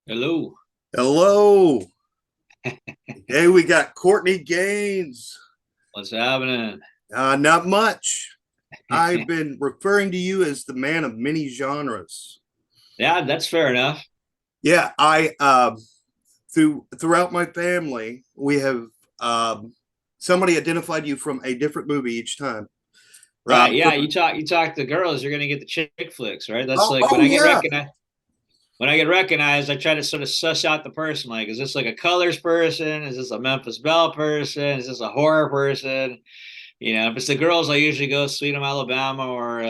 Hello. Hello. Hey, we got Courtney Gaines. What's happening? Not much. I've been referring to you as the man of many genres. Yeah, that's fair enough. Yeah, I throughout my family, we have somebody identified you from a different movie each time. Right. Yeah, For, you talk to girls, you're gonna get the chick flicks, right? That's like oh yeah, when I get recognized, I try to sort of suss out the person. Like, is this like a colors person? Is this a Memphis Belle person? Is this a horror person? If it's the girls, I usually go Sweet Home Alabama or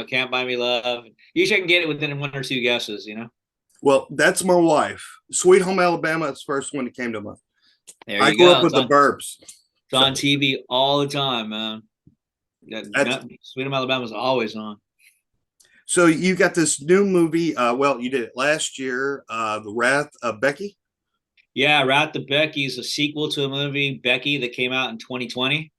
Can't Buy Me Love. Usually I can get it within one or two guesses. well, that's my wife. Sweet Home Alabama is the first one that came to mind. There I you grew up go. with the Burbs, It's so on TV all the time, man. that's Sweet Home Alabama's always on. So you got this new movie. Well, you did it last year. The Wrath of Becky. Yeah, Rat the Becky is a sequel to a movie, Becky, that came out in 2020.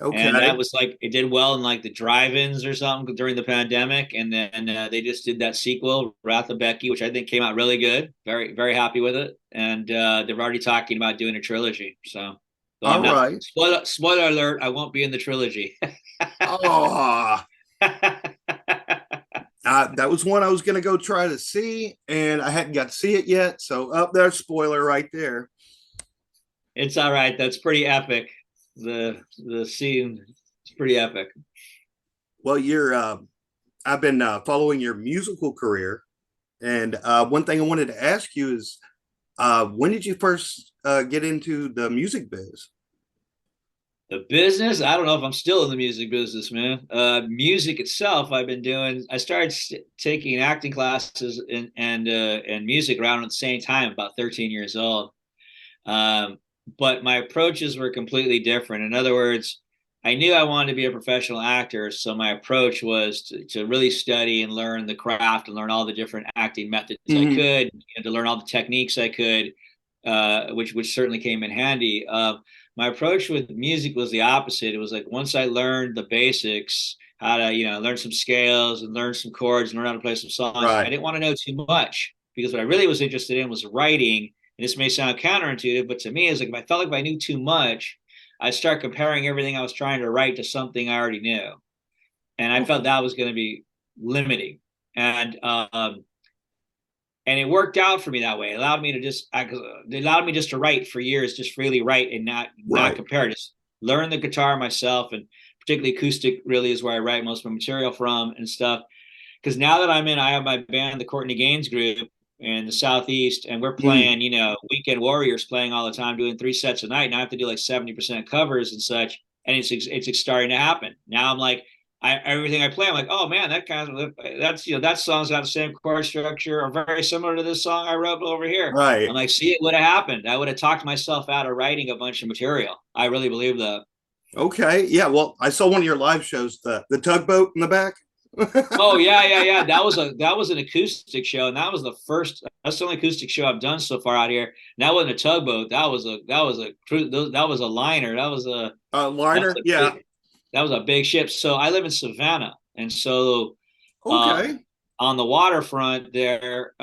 And that Okay. was like, it did well in like the drive-ins or something during the pandemic. And then they just did that sequel, Wrath of Becky, which I think came out really good. Very, very happy with it. And they're already talking about doing a trilogy. So I'm All not, right. spoiler alert, I won't be in the trilogy. Oh, that was one I was going to go try to see, and I hadn't got to see it yet. So up there, spoiler right there. It's all right. That's pretty epic. The scene is pretty epic. Well, you're. I've been following your musical career, and one thing I wanted to ask you is, when did you first get into the music biz? The business, I don't know if I'm still in the music business, man. Music itself, I've been doing. I started taking acting classes and music around at the same time, about 13 years old. Um, but my approaches were completely different. In other words, I knew I wanted to be a professional actor, so my approach was to really study and learn the craft and learn all the different acting methods I Mm-hmm. could, and to learn all the techniques I could, which certainly came in handy. My approach with music was the opposite. It was like once I learned the basics, how to learn some scales and learn some chords and learn how to play some songs, I Right. didn't want to know too much because what I really was interested in was writing. And this may sound counterintuitive, but to me, it's like if I felt like if I knew too much, I'd start comparing everything I was trying to write to something I already knew, and I felt Okay. that was going to be limiting. And and it worked out for me that way. It allowed me to just to write for years, just freely write and not Right. compare. Just learn the guitar myself, and particularly acoustic really is where I write most of my material from and stuff. Because now that I have my band, the Courtney Gaines Group in the Southeast, and we're Mm. playing, Weekend Warriors playing all the time, doing 3 sets a night. Now I have to do like 70% covers and such, and it's starting to happen. Now I'm like, everything I play, I'm like, oh man, that song's got the same chord structure or very similar to this song I wrote over here. I'm Right. like, see, it would have happened. I would have talked myself out of writing a bunch of material. I really believe that. Okay. Yeah. Well, I saw one of your live shows, the tugboat in the back. Oh yeah, yeah, yeah. That was an acoustic show, and that was the first. That's the only acoustic show I've done so far out here. And that wasn't a tugboat. That was a liner. That was Liner. a Yeah. big ship. So I live in Savannah, and so uh, Okay. on the waterfront there,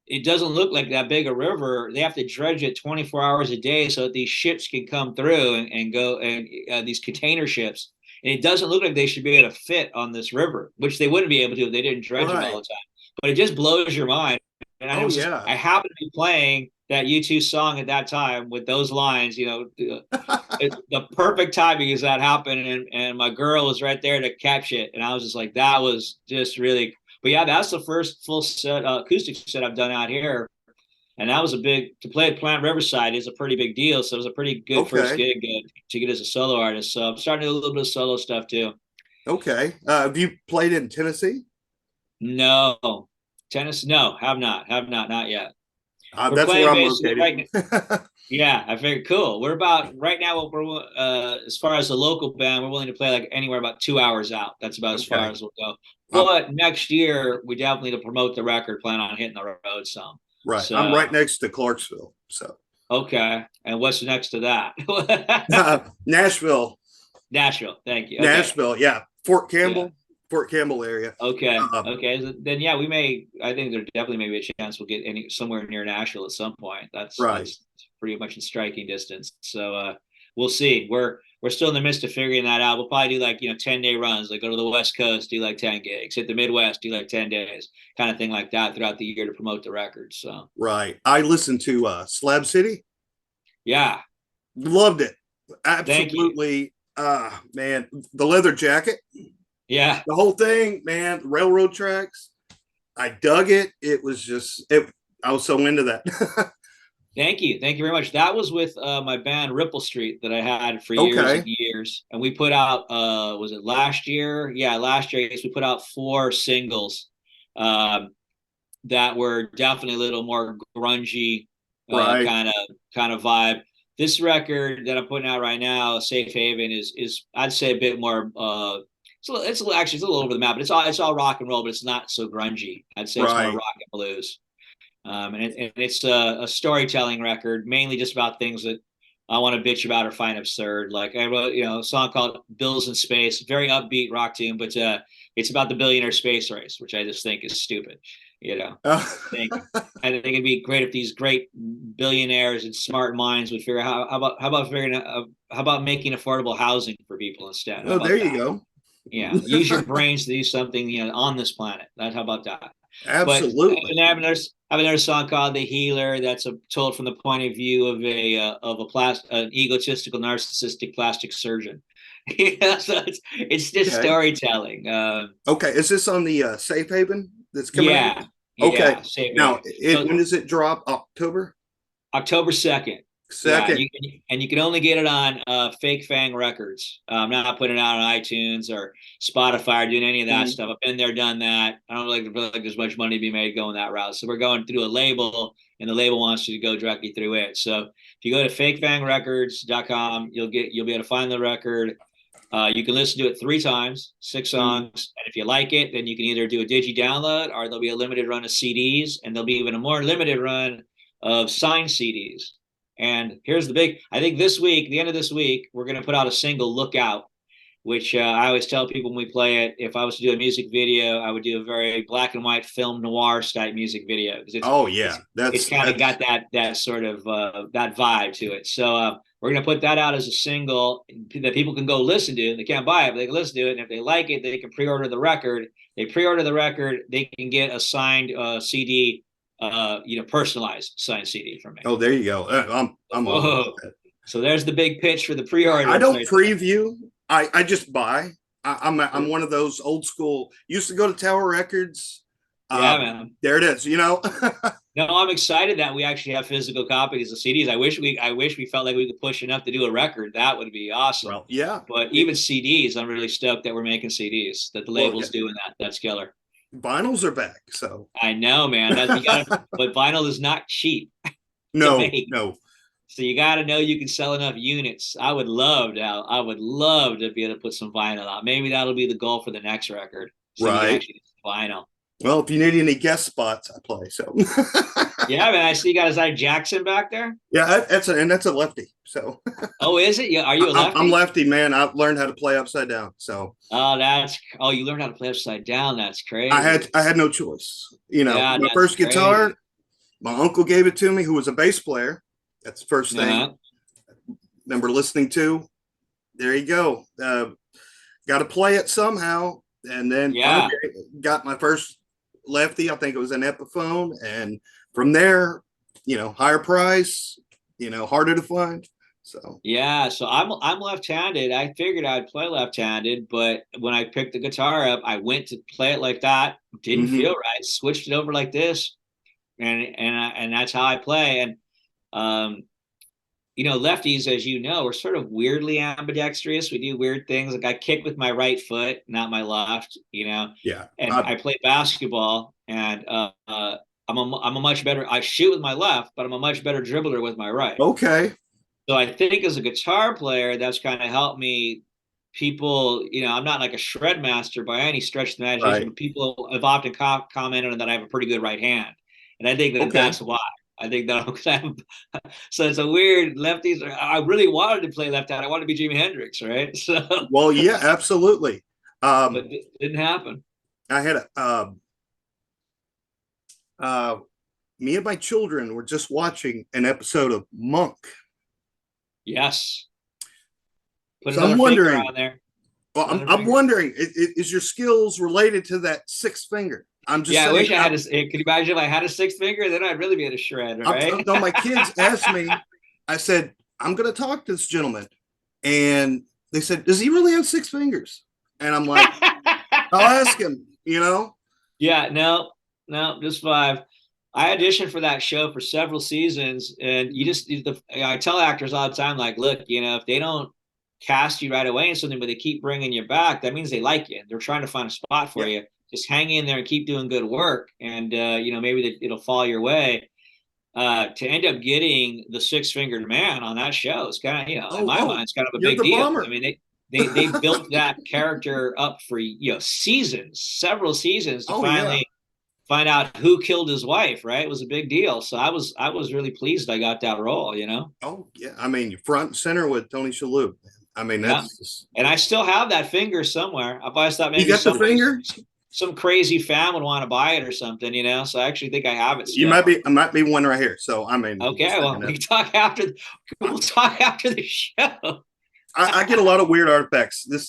it doesn't look like that big a river. They have to dredge it 24 hours a day so that these ships can come through and go and these container ships. And it doesn't look like they should be able to fit on this river, which they wouldn't be able to if they didn't dredge it all Right. the time. But it just blows your mind. And Oh I yeah. happened to be playing that U2 song at that time with those lines, it's the perfect timing as that happened, and my girl was right there to catch it, and I was just like, that was just really. But yeah, that's the first full set acoustic set I've done out here, and that was a big to play at Plant Riverside is a pretty big deal, so it was a pretty good first Okay. gig to get as a solo artist. So I'm starting to do a little bit of solo stuff too. Okay. Have you played in Tennessee? No, tennis, no, not yet. We're That's where playing I'm basically located. right now. Yeah, I figured cool. We're about right now. We're as far as the local band, we're willing to play like anywhere about 2 hours out. That's about as far Okay. as we'll go. I'm But next year, we definitely to promote the record, plan on hitting the road some. right. I'm So right next to Clarksville. So okay, and what's next to that? Nashville. Nashville. Thank you. Okay, Nashville. Yeah. Fort yeah. Campbell. Fort Campbell area. Okay. Um, Okay. Then yeah, we may. I think there definitely may be a chance we'll get any somewhere near Nashville at some point. right. That's pretty much in striking distance. So we'll see. We're still in the midst of figuring that out. We'll probably do like 10-day runs, like go to the West Coast, do like 10 gigs, hit the Midwest, do like 10 days, kind of thing like that throughout the year to promote the record. So Right. I listened to Slab City. yeah, Loved it. thank you. Absolutely. Man, the leather jacket, Yeah. the whole thing, man, railroad tracks. I dug it. It was just it. I was so into that. Thank you. Thank you very much. That was with my band Ripple Street that I had for years and Okay. years. And we put out was it last year? Yeah, last year I guess we put out 4 singles um, that were definitely a little more grungy Right. kind of vibe. This record that I'm putting out right now, Safe Haven, is I'd say a bit more actually it's a little over the map, but it's all rock and roll, but it's not so grungy. I'd say it's more Right. rock and blues. And it's a storytelling record, mainly just about things that I want to bitch about or find absurd. Like I wrote, a song called "Bills in Space," very upbeat rock tune, but it's about the billionaire space race, which I just think is stupid. You know, Uh, I think I think it'd be great if these great billionaires and smart minds would figure out how about making affordable housing for people instead. How oh, there about you that? go. Yeah, use your brains to do something on this planet. How about that? But Absolutely. and I have another song called "The Healer" that's told from the point of view of an egotistical, narcissistic plastic surgeon. So it's just Okay. storytelling. Okay. Is this on the Safe Haven that's coming out? Yeah, Okay. yeah, Safe Now, Haven. when So does it drop? October October 2nd. Yeah, second. you can only get it on Fake Fang Records. I'm not putting it out on iTunes or Spotify or doing any of that Mhm. stuff. I've been there, done that. I don't feel like there's much money to be made going that route. So we're going through a label, and the label wants you to go directly through it. So if you go to fakefangrecords.com, you'll be able to find the record. You can listen to it 3 times, 6 songs, Mhm. and if you like it, then you can either do a digi download or there'll be a limited run of CDs, and there'll be even a more limited run of signed CDs. And here's the big, I think this week, the end of this week, we're going to put out a single "Look Out," which I always tell people when we play it, if I was to do a music video, I would do a very black and white film noir type music video because Oh it's yeah, it's kind of that's got that sort of that vibe to it. So we're gonna put that out as a single that people can go listen to. They can't buy it, but they can listen to it, and if they like it, they can pre-order the record. They pre-order the record, they can get a signed CD, personalized signed CD from me. oh there you go. I'm all about Whoa! that. So there's the big pitch for the I pre-orders don't right there. preview. I just buy. I'm one of those old school. Used to go to Tower Records. Yeah, man. There it is. No, I'm excited that we actually have physical copies of CDs. I wish we felt like we could push enough to do a record. That would be awesome. Well, yeah. But even CDs, I'm really stoked that we're making CDs. That the Well, yeah. label's doing that. That's killer. Vinyls are back. So I know, man. That you got to, but vinyl is not cheap to no, make. no. So you got to know you can sell enough units. I would love to be able to put some vinyl out. Maybe that'll be the goal for the next record. So we can Right. actually get some vinyl. Well, if you need any guest spots, I play. So Yeah, man. I see you got Isaiah Jackson back there. yeah, that's a lefty. So Oh, is it? Yeah. Are you a I'm lefty? lefty, man. I've learned how to play upside down. So You learned how to play upside down. That's I crazy. had no choice. Yeah, My that's first guitar, crazy. my uncle gave it to me, who was a bass player. That's the first thing. Uh-huh. Remember listening to. There you go. Got to play it somehow, and then finally Yeah. got my first lefty. I think it was an Epiphone, and from there, higher price, harder to find. So Yeah, so I'm left-handed. I figured I'd play left-handed, but when I picked the guitar up, I went to play it like that. Didn't mhm. feel right. Switched it over like this, and that's how I play. And um, lefties, as you know, are sort of weirdly ambidextrous. We do weird things. Like I kick with my right foot, not my left. Yeah. And I play basketball, and I'm a much better. I shoot with my left, but I'm a much better dribbler with my right. Okay. So I think as a guitar player, that's kind of helped me. People, I'm not like a shred master by any stretch of the imagination, Right. but people have often commented on that I have a pretty good right hand, and I think that Okay. that's why. I think that so it's a weird lefties. I really wanted to play left hand. I wanted to be Jimi Hendrix, right? So Well, yeah, absolutely. Um, but it didn't happen. I had a uh, me and my children were just watching an episode of Monk. Yes. Put So I'm another finger wondering, on there. well, Another I'm finger. wondering, is your skills related to that sixth finger? I'm just Yeah, I saying. wish I had a. Could you imagine if I had a sixth finger? Then I'd really be in a shred, right? No, my kids asked me. I said, I'm going to talk to this gentleman, and they said, "Does he really have six fingers?" And I'm like, "I'll ask him." You know? Yeah, no, no, just five. I auditioned for that show for several seasons, and I tell actors all the time, like, look, if they don't cast you right away in something, but they keep bringing you back, that means they like you. They're trying to find a spot for Yeah. you. Just hang in there and keep doing good work, and maybe it'll fall your way. To end up getting the six fingered man on that show is kind of, in Oh, my mind, oh, it's kind of a you're big the deal. I bomber. mean, they built that character up for seasons, several seasons to Oh yeah. finally find out who killed his wife. Right, it was a big deal. So I was really pleased I got that role. Oh yeah. I mean, front and center with Tony Shalhoub. I mean, Yeah, that's just, and I still have that finger somewhere. I've always thought you maybe got the somebody, finger. some crazy fan would want to buy it or something. So I actually think I have it You still. might be one right here. So I mean, Okay, well, we can talk after. We'll talk after the show. I get a lot of weird artifacts. This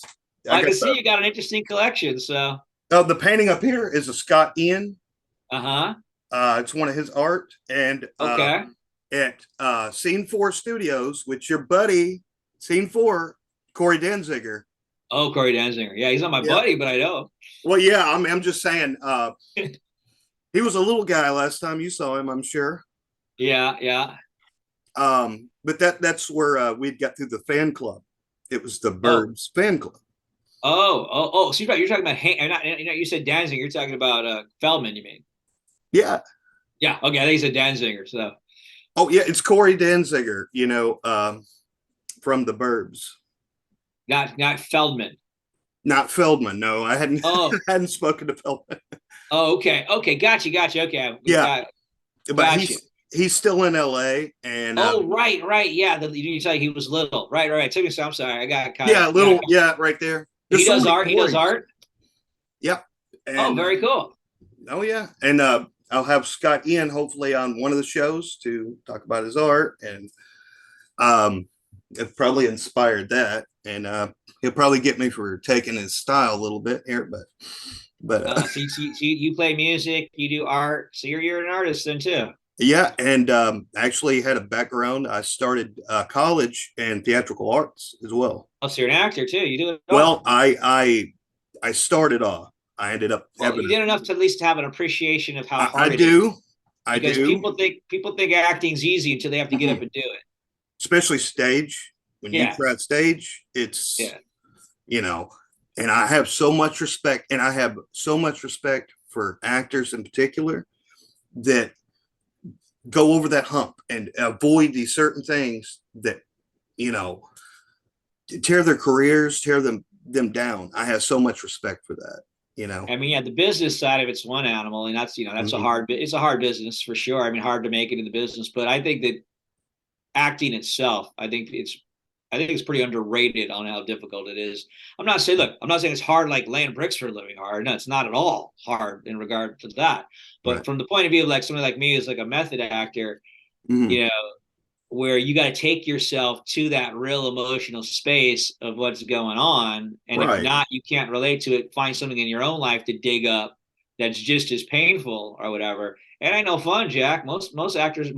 I I got can see you got an interesting collection. So, the painting up here is a Scott Ian. uh-huh. It's one of his art, and Okay. at Scene Four Studios, with your buddy Scene Four, Corey Danziger. Oh, Corey Danziger. Yeah, he's not my Yeah. buddy, but I know. Well, yeah. I'm just saying. He was a little guy last time you saw him, I'm sure. Yeah, yeah. But that's where we'd got through the fan club. It was the Oh, Burbs fan club. oh. So you're talking about you said Danziger. You're talking about Feldman. You mean? Yeah. Yeah. Okay. I think he said Danziger. So Oh yeah, it's Corey Danziger. From the Burbs. not Feldman. Not Feldman. No, I hadn't Oh, hadn't spoken to Feldman. oh. Okay. Okay. Gotcha. Okay. Yeah, but Gotcha. he's still in L.A. and Oh, right, right. Yeah. You tell he was little. Right, right. Took me. I'm sorry. I got caught yeah, up. little yeah, right there. He There's so does many art. He does Corys. art. Yep. Oh, And very cool. oh yeah, and I'll have Scott Ian hopefully on one of the shows to talk about his art, and it probably inspired that, and he'll probably get me for taking his style a little bit here, but So you play music, you do art, so you're an artist then too. yeah, and actually had a background. I started college in theatrical arts as well. Oh, so you're an actor too. You do it Well, all. I started off. I ended up Well, you having. did enough to at least have an appreciation of how I hard it is. do. I Because do. people think acting's easy until they have to get up and do it. Especially stage. When you Yeah, try stage, it's yeah. you know, and I have so much respect, and I have so much respect for actors in particular that go over that hump and avoid these certain things that you know tear their careers, tear them down. I have so much respect for that. You know. I mean, yeah, the business side of it's one animal, and that's Mhm. it's a hard business for sure. I mean, hard to make it in the business, but I think that acting itself, I think it's pretty underrated on how difficult it is. I'm not saying it's hard like laying bricks for a living hard. No, it's not at all hard in regard to that. Right. But from the point of view of like somebody like me is like a method actor, Mhm. you know, where you got to take yourself to that real emotional space of what's going on. And if Right. not, you can't relate to it. Find something in your own life to dig up that's just as painful or whatever. And I know fun, Jack. Most actors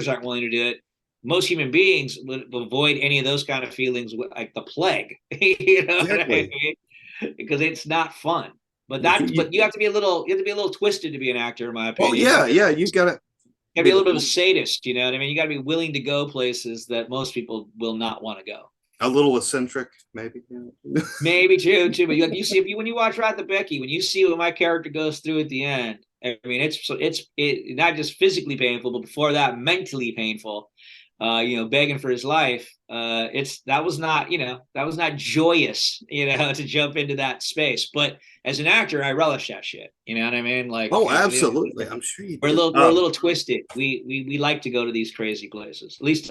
aren't willing to do it. Most human beings would avoid any of those kind of feelings like the plague. You know what I Exactly. mean? Because it's not fun. But If that but you have to be a little twisted to be an actor, in my well, opinion. yeah, yeah, you got to Gotta be be a little bit of a sadist, you know what I mean? You gotta be willing to go places that most people will not want to go. a little eccentric, maybe. Maybe too, but you see if you when you watch Ride the Becky, when you see what my character goes through at the end, I mean it's not just physically painful, but before that, mentally painful. Begging for his life. That was not joyous, to jump into that space. But as an actor, I relish that shit. You know what I mean? Like Oh, absolutely. I'm sure you we're a do. little we're a little twisted. We like to go to these crazy places. At least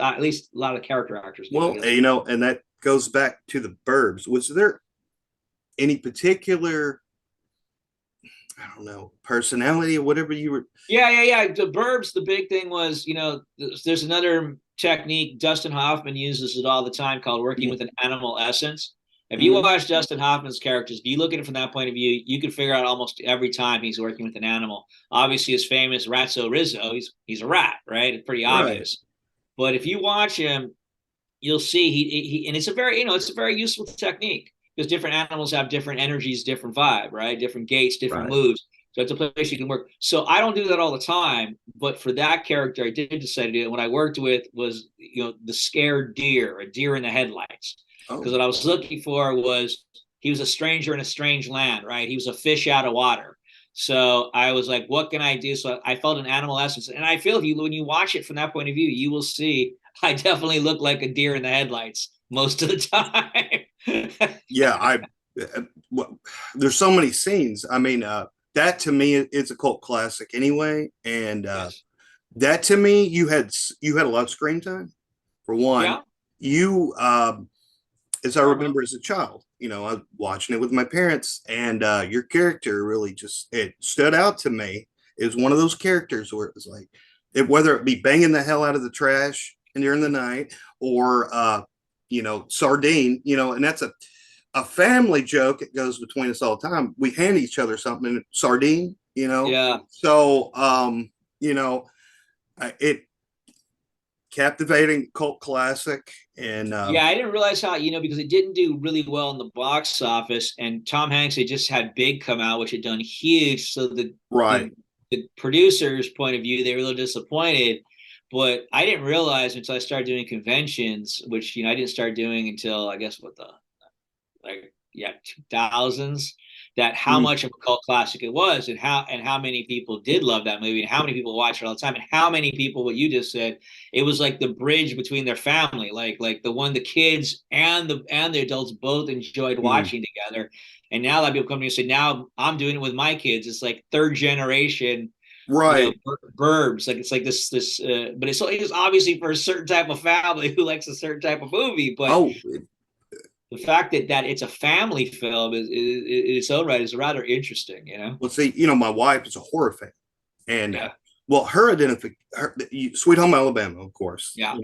a lot of character actors do, I Well, guess. and that goes back to the Burbs. Was there? any particular, I don't know, personality or whatever you were? Yeah. The Burbs, the big thing was, there's another technique Dustin Hoffman uses it all the time called working with an animal essence. If you Mm-hmm. watch Dustin Hoffman's characters, if you look at it from that point of view, you can figure out almost every time he's working with an animal. Obviously, his famous Ratso Rizzo, he's a rat, right? It's pretty Right. obvious. But if you watch him, you'll see and it's a very it's a very useful technique because different animals have different energies, different vibe, right? Different gaits, different Right. moves. So it's a place you can work. So I don't do that all the time, but for that character, I did decide to do it. What I worked with was the scared deer, a deer in the headlights, because Oh, what I was looking for was he was a stranger in a strange land, right? He was a fish out of water. So I was like, what can I do? So I felt an animal essence, and I feel if you when you watch it from that point of view, you will see I definitely look like a deer in the headlights most of the time. yeah. Well, there's so many scenes. I mean, that to me is a cult classic anyway. And Yes. that to me, you had a lot of screen time for one. Yeah. You, as I Uh-huh. remember as a child, I was watching it with my parents, and your character really just it stood out to me. It was one of those characters where it was like, whether it be banging the hell out of the trash and during the night, or sardine, and that's a family joke. It goes between us all the time. We hand each other something, sardine, Yeah. So, you know, it captivating cult classic, and Yeah, I didn't realize how, because it didn't do really well in the box office, and Tom Hanks had just had Big come out, which had done huge. So right, the producer's point of view, they were a little disappointed. But I didn't realize until I started doing conventions, which I didn't start doing until I guess what the like 2000s, that how mm, much of a cult classic it was, and how many people did love that movie, and how many people watch it all the time, and how many people, what you just said, it was like the bridge between their family, like the kids and the adults both enjoyed mm, watching together. And now that people come to me and say, now I'm doing it with my kids, it's like third generation, right. burbs, like it's like this but it's obviously for a certain type of family who likes a certain type of movie. But Oh, the fact that it's a family film is in its own right is rather interesting. well, see, my wife is a horror fan, and Yeah, well, her Sweet Home Alabama, of course, yeah.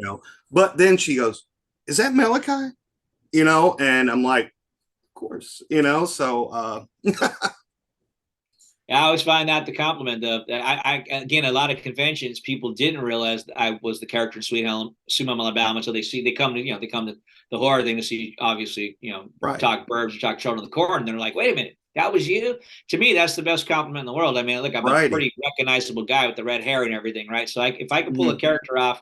but then she goes, "Is that Malachi?" And I'm like, "Of course," So, Yeah, I always find that the compliment of that. I again, a lot of conventions, people didn't realize that I was the character in Sweet Home Alabama, so they come to they come to the horror thing to see, obviously, right, talk burbs or talk Children of the Corn, and they're like, wait a minute, that was you. To me, that's the best compliment in the world. I mean, look, I'm a righty. pretty recognizable guy with the red hair and everything, right? So if I can pull a Mhm. character off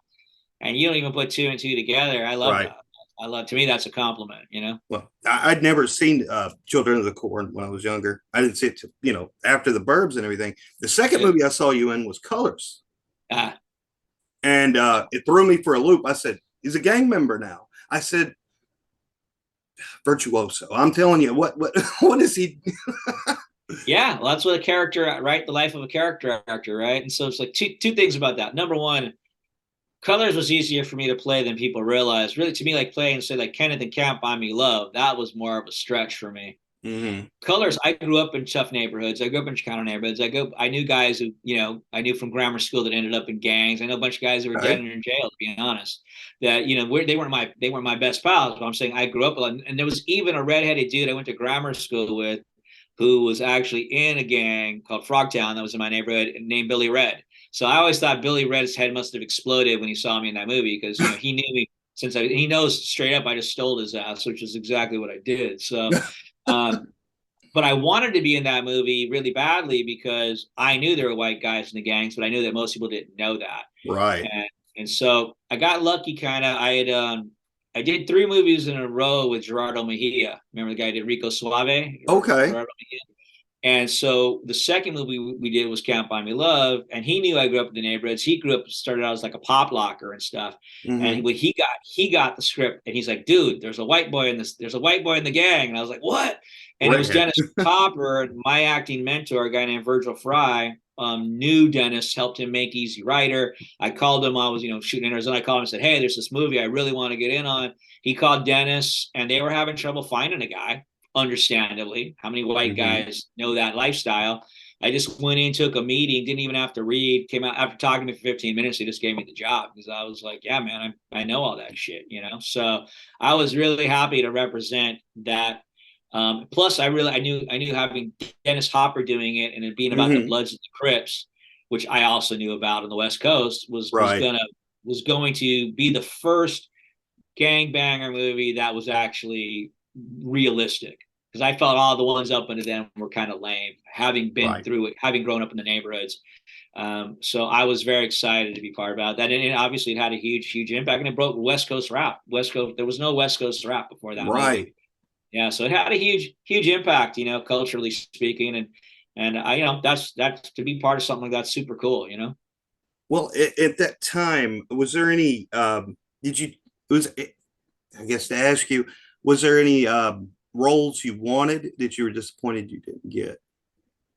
and you don't even put two and two together, I love Right. that. To me, that's a compliment. Well, I'd never seen Children of the Corn when I was younger. I didn't see it, after the Burbs and everything. The second Yeah. movie I saw you in was Colors, Uh, and it threw me for a loop. I said, "He's a gang member now." I said, "Virtuoso." I'm telling you, what what is he? Yeah, well, that's what a character, right? The life of a character actor, right? And so it's like two things about that. Number one, Colors was easier for me to play than people realize. Really, to me, like playing, say, like Kenneth and Camp Buy Me Love, that was more of a stretch for me. Mm-hmm. Colors, I grew up in tough neighborhoods. I grew up in Chicano neighborhoods. I knew guys who, I knew from grammar school that ended up in gangs. I know a bunch of guys who were dead Right, and in jail, to be honest. That, they weren't my best pals, but I'm saying I grew up with, and there was even a redheaded dude I went to grammar school with who was actually in a gang called Frogtown that was in my neighborhood named Billy Red. So I always thought Billy Red's head must have exploded when he saw me in that movie because he knew me he knows straight up I just stole his ass, which is exactly what I did. So, um, but I wanted to be in that movie really badly because I knew there were white guys in the gangs, but I knew that most people didn't know that. right. And so I got lucky kind of. I did three movies in a row with Gerardo Mejia. Remember the guy who did Rico Suave? Okay, Gerardo Mejia. And so the second movie we did was Can't Buy Me Love, and he knew I grew up in the neighborhoods. He grew up, started out as like a pop locker and stuff. mm-hmm. And when he got the script, and he's like, "Dude, there's a white boy in this. There's a white boy in the gang." And I was like, "What?" And it was Redhead. Dennis Hopper, my acting mentor, a guy named Virgil Fry. Knew Dennis, helped him make Easy Rider. I called him. I was, shooting in Arizona. I called him and said, "Hey, there's this movie I really want to get in on." He called Dennis, and they were having trouble finding a guy understandably. How many white Hmm. guys know that lifestyle? I just went in, took a meeting, didn't even have to read, came out after talking to me for 15 minutes. They just gave me the job because I was like, yeah, man, I know all that shit, you know? So I was really happy to represent that. Plus I knew having Dennis Hopper doing it and it being about the Hmm. Bloods and the Crips, which I also knew about on the West Coast, Right. was going to be the first gangbanger movie that was actually realistic. Because I felt all the ones up until then were kind of lame, having been Right. through it, having grown up in the neighborhoods. So I was very excited to be part about that, and obviously it had a huge impact, and it broke West Coast rap. West Coast, there was no West Coast rap before that movie. Right. Yeah, so it had a huge impact, you know, culturally speaking, and I, you know, that's to be part of something like that's super cool, you know. Well, at that time, was there any? Did you? It was I guess to ask you, was there any roles you wanted that you were disappointed you didn't get?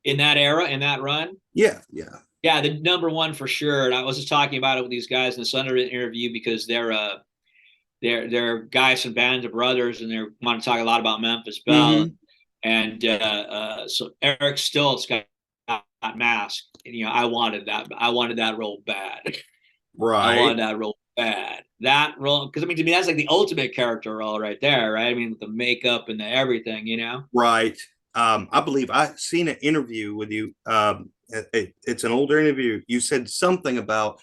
In that era, in that run, Yeah, yeah. yeah, the number one for sure. And I was just talking about it with these guys in the Thunder interview because they're guys from Band of Brothers, and they want to talk a lot about Memphis Belle, Hmm. and so Eric Stoltz got Mask, and you know I wanted that role bad. I Right, wanted that role bad. That role, because I mean, to me, that's like the ultimate character role right there, right? I mean, with the makeup and the everything, you know. right. I believe I seen an interview with you. It's an older interview. You said something about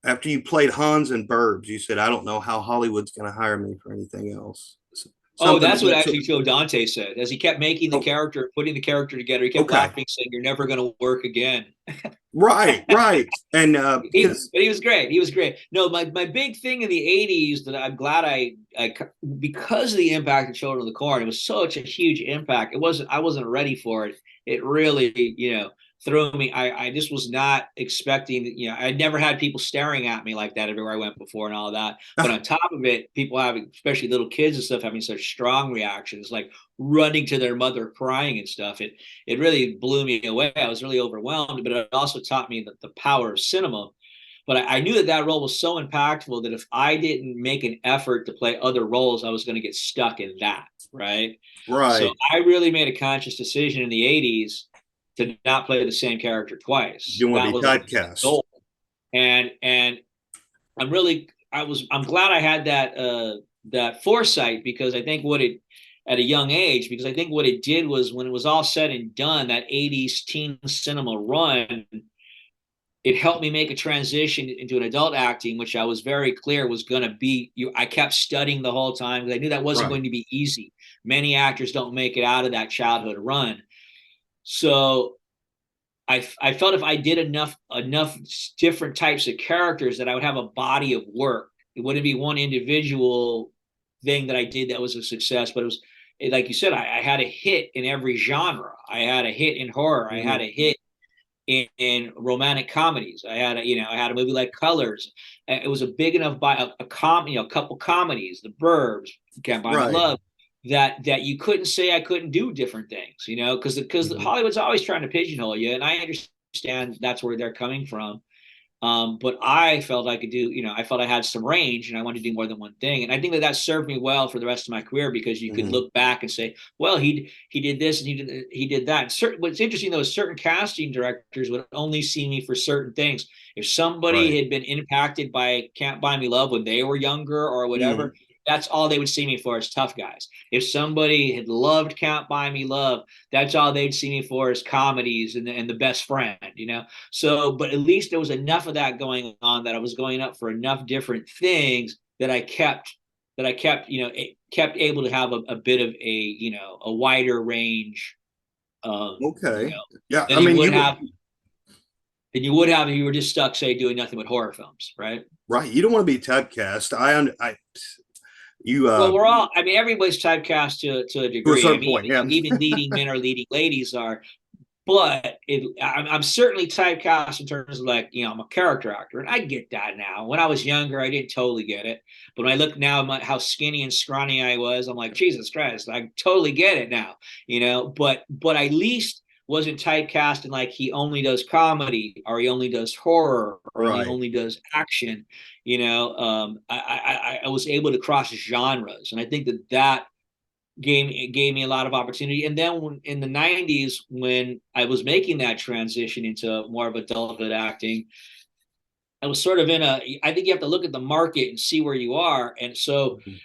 after you played Hans and Burbs. You said, "I don't know how Hollywood's going to hire me for anything else." Oh, Something that's of what that sort. actually Joe Dante said. As he kept making the Oh, character, putting the character together, he kept okay. laughing, saying, "You're never going to work again." Right, right. And because But he was great. He was great. No, my big thing in the '80s that I'm glad I because of the impact of Children of the Corn, it was such a huge impact. I wasn't ready for it. It really, you know, threw me. I just was not expecting. You know, I never had people staring at me like that everywhere I went before and all that. But on top of it, people having, especially little kids and stuff, having such strong reactions, like running to their mother crying and stuff. It really blew me away. I was really overwhelmed, but it also taught me that the power of cinema. But I knew that that role was so impactful that if I didn't make an effort to play other roles, I was going to get stuck in that, right? So right, I really made a conscious decision in the '80s to not play the same character twice. you want to That be was like the typecast. goal, and I'm glad I had that foresight, because I think what it at a young age, because I think what it did was when it was all said and done, that '80s teen cinema run, it helped me make a transition into an adult acting, which I was very clear was going to be. I kept studying the whole time because I knew that wasn't Right. going to be easy. Many actors don't make it out of that childhood run. So I felt if I did enough different types of characters that I would have a body of work. It wouldn't be one individual thing that I did that was a success, but it was like you said, I had a hit in every genre. I had a hit in horror. I had Hmm. a hit in romantic comedies. I had a movie like Colors. It was a big enough by a couple comedies, The Burbs, Can't Buy Me Right. Love, that you couldn't say I couldn't do different things, you know, because Hmm. Hollywood's always trying to pigeonhole you, and I understand that's where they're coming from. But I felt I could do, you know, I felt I had some range and I wanted to do more than one thing. And I think that that served me well for the rest of my career, because you could Hmm. look back and say, well, he did this and he did that. And what's interesting though is certain casting directors would only see me for certain things. If somebody Right. had been impacted by Can't Buy Me Love when they were younger or Hmm. whatever, that's all they would see me for as tough guys. If somebody had loved Can't Buy Me Love, that's all they'd see me for as comedies and the best friend, you know. So, but at least there was enough of that going on that I was going up for enough different things that I kept, you know, it kept able to have a bit of a, you know, a wider range, you Okay. know, Yeah. I than mean, you don't. you would have if you were just stuck, say, doing nothing but horror films, right? Right. You don't want to be typecast. I. You. Well, we're all. I mean, everybody's typecast to a To a degree. I certain mean, point. Yeah. even leading men or leading ladies are. But I'm certainly typecast in terms of, like, you know, I'm a character actor, and I get that now. When I was younger, I didn't totally get it, but when I look now at how skinny and scrawny I was, I'm like, Jesus Christ, I totally get it now, you know. But I at least wasn't typecast in like he only does comedy or he only does horror or he Right. only does action, you know. I was able to cross genres, and I think that gave me a lot of opportunity. And then in the 90s, when I was making that transition into more of adulthood acting, I was sort of in a, I think you have to look at the market and see where you are. And so Mhm.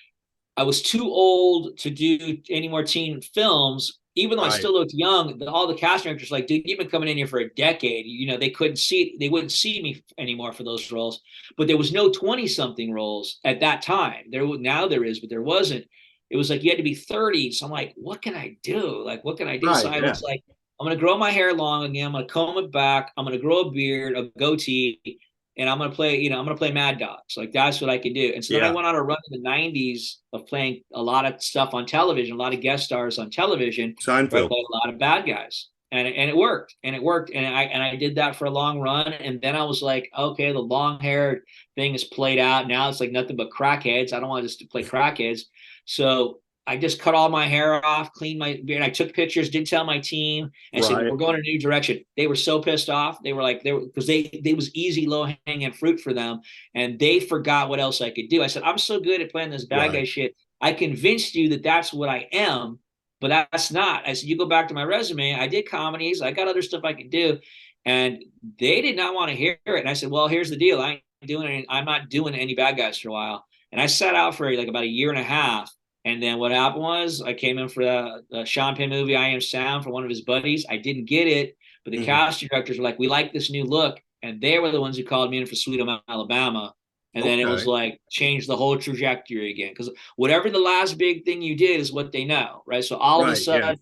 I was too old to do any more teen films, even though I Right. still looked young. All the casting directors were like, dude, you've been coming in here for a decade. You know, they wouldn't see me anymore for those roles. But there was no 20 something roles at that time. Now there is, but there wasn't. It was like you had to be 30. So I'm like, what can I do? Like, what can I do? So Right. I Yeah. was like, I'm gonna grow my hair long again. I'm gonna comb it back. I'm gonna grow a beard, a goatee, and I'm gonna play, I'm gonna play Mad Dogs. Like that's what I can do. And so then I Yeah. went on a run in the '90s of playing a lot of stuff on television, a lot of guest stars on television, where I Seinfeld. played a lot of bad guys, and it worked, and it worked, and I did that for a long run, and then I was like, okay, the long haired thing is played out. Now it's like nothing but crackheads. I don't want to just play crackheads, so I just cut all my hair off, cleaned my beard. I took pictures, didn't tell my team, and said Right. we're going in a new direction. They were so pissed off. They were like, because they was easy, low hanging fruit for them, and they forgot what else I could do. I said, I'm so good at playing this bad guy Right. shit. I convinced you that that's what I am, but that's not. I said, you go back to my resume. I did comedies. I got other stuff I could do, and they did not want to hear it. And I said, well, here's the deal. I'm not doing any bad guys for a while. And I sat out for like about a year and a half, and then what happened was I came in for the Sean Penn movie, I Am Sam, for one of his buddies. I didn't get it, but the Mhm. casting directors were like, we like this new look. And they were the ones who called me in for Sweet Home Alabama. And then it was Okay. like changed the whole trajectory again. Because whatever the last big thing you did is what they know, right? So all of a Right. Yeah. sudden,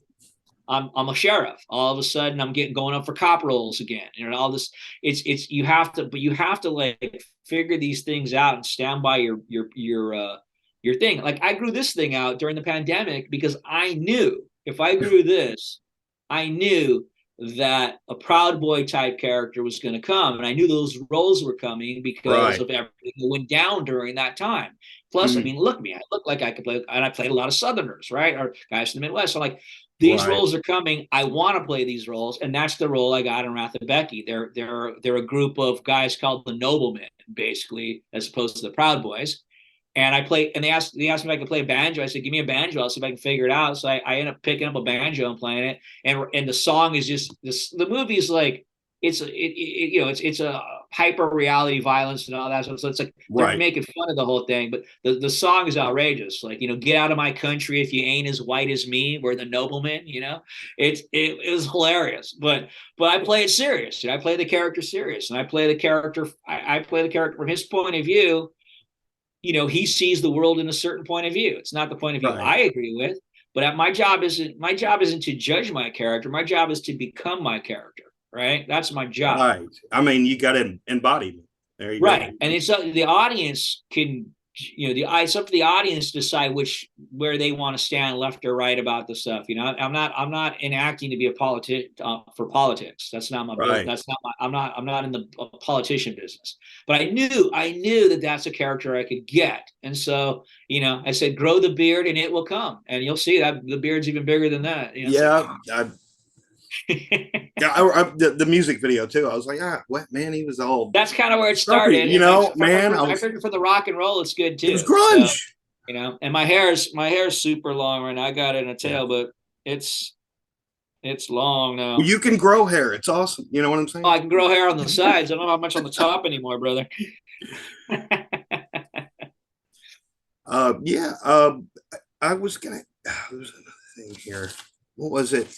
I'm a sheriff. All of a sudden, I'm getting going up for cop roles again. All this. It's you have to, but you have to like figure these things out and stand by your thing. Like I grew this thing out during the pandemic because I knew if I grew this, I knew that a Proud Boy type character was going to come, and I knew those roles were coming because Right. of everything that went down during that time. Plus, I Mhm. mean, look at me. I look like I could play, and I played a lot of Southerners, right, or guys from the Midwest. So, like, these Right. roles are coming. I want to play these roles, and that's the role I got in Wrath of Becky. They're a group of guys called the Noblemen, basically, as opposed to the Proud Boys. And I play, and they asked me if I could play banjo. I said, "Give me a banjo. I'll see if I can figure it out." So I ended up picking up a banjo and playing it. And the song is just this. The movie's like it's a hyper reality violence and all that. So it's like they're Right. making fun of the whole thing, but the song is outrageous. Like get out of my country if you ain't as white as me. We're the noblemen. It was hilarious. But I play it serious. I play the character serious, and I play the character. I play the character from his point of view. He sees the world in a certain point of view. It's not the point of view Right. I agree with, but my job isn't to judge my character. My job is to become my character. Right? That's my job. Right. I mean, you got embodiment. There you go. Right, and it's the audience can it's up to the audience to decide where they want to stand, left or right about the stuff. I'm not enacting to be a politic for politics. That's not my business. Right. That's not my. I'm not in the politician business. But I knew that that's a character I could get, and so I said, grow the beard and it will come, and you'll see that the beard's even bigger than that. It's like. Yeah. Yeah. The music video too. I was like, what man? He was all That's kind of where it scruffy. started. And I, Man. I figured for the rock and roll, it's good It was too. So, grunge. and my hair's super long right now. I got it in a Yeah. tail, but it's it's long Well, now. you can grow hair. It's awesome. You know what I'm Oh, saying? I can grow hair on the sides. I don't have much on the top anymore, brother. Yeah. I was gonna. There's another thing here. What was it?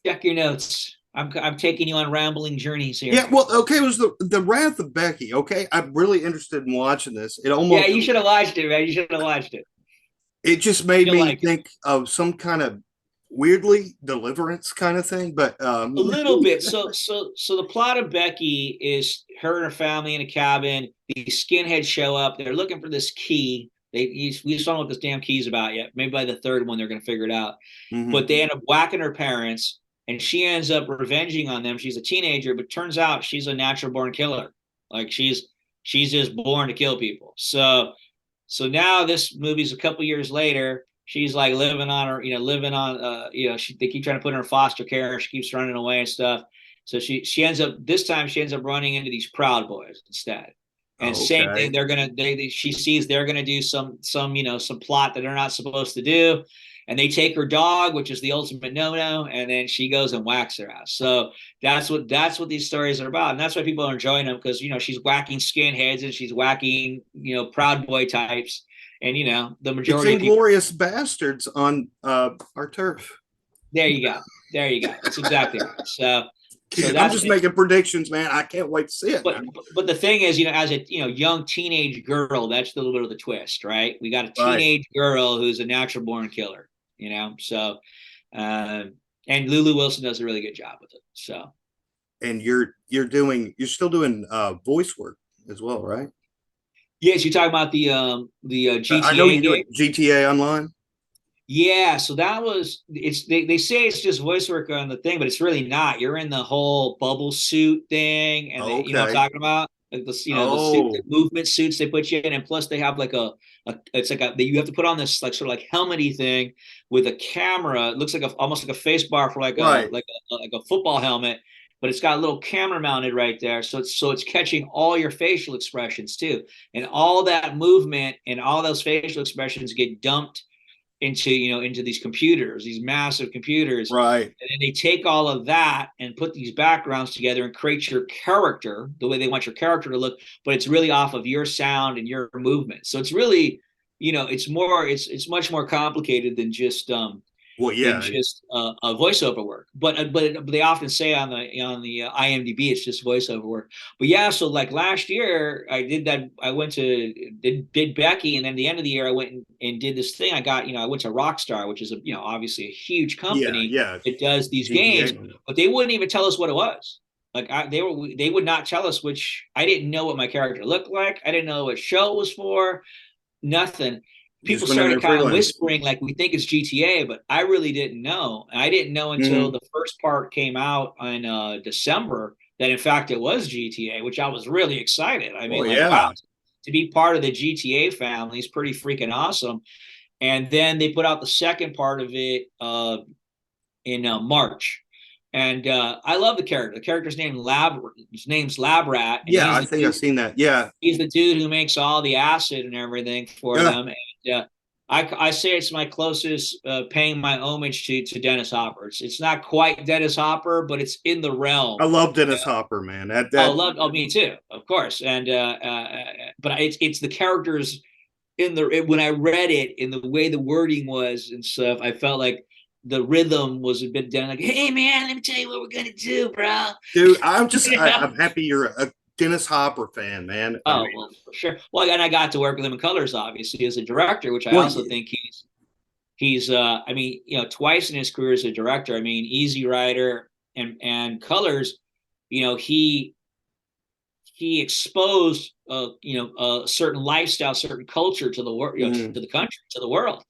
Check your notes. I'm taking you on rambling journeys here. Yeah, well, okay, it was the Wrath of Becky. Okay, I'm really interested in watching this. Yeah, you should have watched it, man. You should have watched it. It just made You'll me like it. think of some kind of weirdly deliverance kind of thing. But A little bit. So the plot of Becky is her and her family in a cabin. These skinheads show up. They're looking for this key. We just don't know what this damn key is about yet. Maybe by the third one they're going to figure it out. Mhm. But they end up whacking her parents, and she ends up revenging on them. She's a teenager, but turns out she's a natural born killer. Like she's just born to kill people. So now this movie's a couple years later. She's like living on her, living on, they keep trying to put her in foster care. She keeps running away and stuff. So she ends up this time she ends up running into these Proud Boys instead. And Oh, same thing, okay. she sees they're gonna do some plot that they're not supposed to do, and they take her dog, which is the ultimate no-no, and then she goes and whacks her ass. So that's what these stories are about, and that's why people are enjoying them, because she's whacking skinheads and she's whacking Proud Boy types, and the It's majority of people. Inglorious Bastards on our turf. There you go. There you go. That's exactly right. So I'm that's just making predictions, man. I can't wait to see it. but the thing is, as a young teenage girl, that's a little bit of the twist, right? We got a Right. teenage girl who's a natural born killer, so and Lulu Wilson does a really good job with it. So And you're still doing voice work as well, right? yes, you talking about the I know GTA you do game? it GTA Online. Yeah, so that was they say it's just voice work on the thing, but it's really not. You're in the whole bubble suit thing, and you know what I'm Okay. talking about? Like the suit, the Oh, movement suits they put you in, and plus they have like it's like you have to put on this like sort of like helmety thing with a camera. It looks like almost like a face bar for like a right. like a football helmet, but it's got a little camera mounted right there, so it's catching all your facial expressions too, and all that movement and all those facial expressions get dumped into these computers, these massive computers, Right. and then they take all of that and put these backgrounds together and create your character the way they want your character to look, but it's really off of your sound and your movement. So it's really, it's much more complicated than just Well, yeah. a voiceover work. But they often say on the IMDb it's just voiceover work. But yeah, so like last year I did that. I went to did Becky, and then the end of the year I went and did this thing. I went to Rockstar, which is obviously a huge Yeah. company Yeah. that does these games, GTA. but they wouldn't even tell us what it was. Like they would not tell us, which I didn't know what my character looked like. I didn't know what show it was for. Nothing. You People just went in started there kind of freelance. whispering like we think it's GTA, but I really didn't know. And I didn't know until Mm-hmm. the first part came out in December that in fact it was GTA, which I was really excited. I mean, Well, like, wow, yeah. to be part of the GTA family is pretty freaking awesome. And then they put out the second part of it in March. And I love the character. The character's name Lab. His name's Lab Rat, and Yeah. I think I've seen that. Yeah. he's the dude who makes all the acid and everything for Yeah. them. And I say it's my closest paying my homage to Dennis Hopper. It's not quite Dennis Hopper, but it's in the I realm. love Dennis Hopper, man. Oh, me too, of course. And but it's the characters when I read it in the way the wording was and stuff, I felt like the rhythm was a bit down. Like, hey man, let me tell you what we're gonna do, bro. dude. I'm happy you're a Dennis Hopper fan, man. I mean, Oh, well, for sure. Well, and I got to work with him in colors, obviously, as a director, which I well, also think he's I mean, twice in his career as a director. I mean, Easy Rider and Colors, he exposed a certain lifestyle, certain culture to the world, mm, to the country, to the world.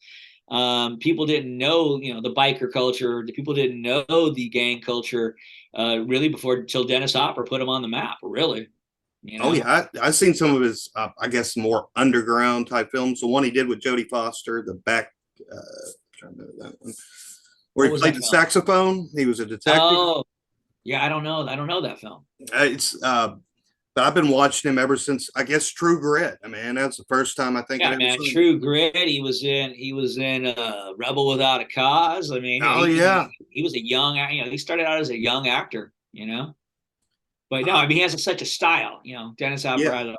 People didn't know, the biker culture. People didn't know the gang culture really before until Dennis Hopper put him on the map. Really, you oh know. yeah, I've seen some of his, I guess, more underground type films. The one he did with Jodie Foster, the back, trying to remember that one, where What he was played that the film? saxophone. He was a detective. Oh, yeah, I don't know. I don't know that film. It's but I've been watching him ever since, I guess, True Grit. I mean, that's the first time I think I'd Yeah, ever man. seen him. True Grit. He was in Rebel Without a Cause. I mean, Oh yeah. he was a young, he started out as a young actor. But no, I mean, he has such a style. Dennis Hopper Yeah.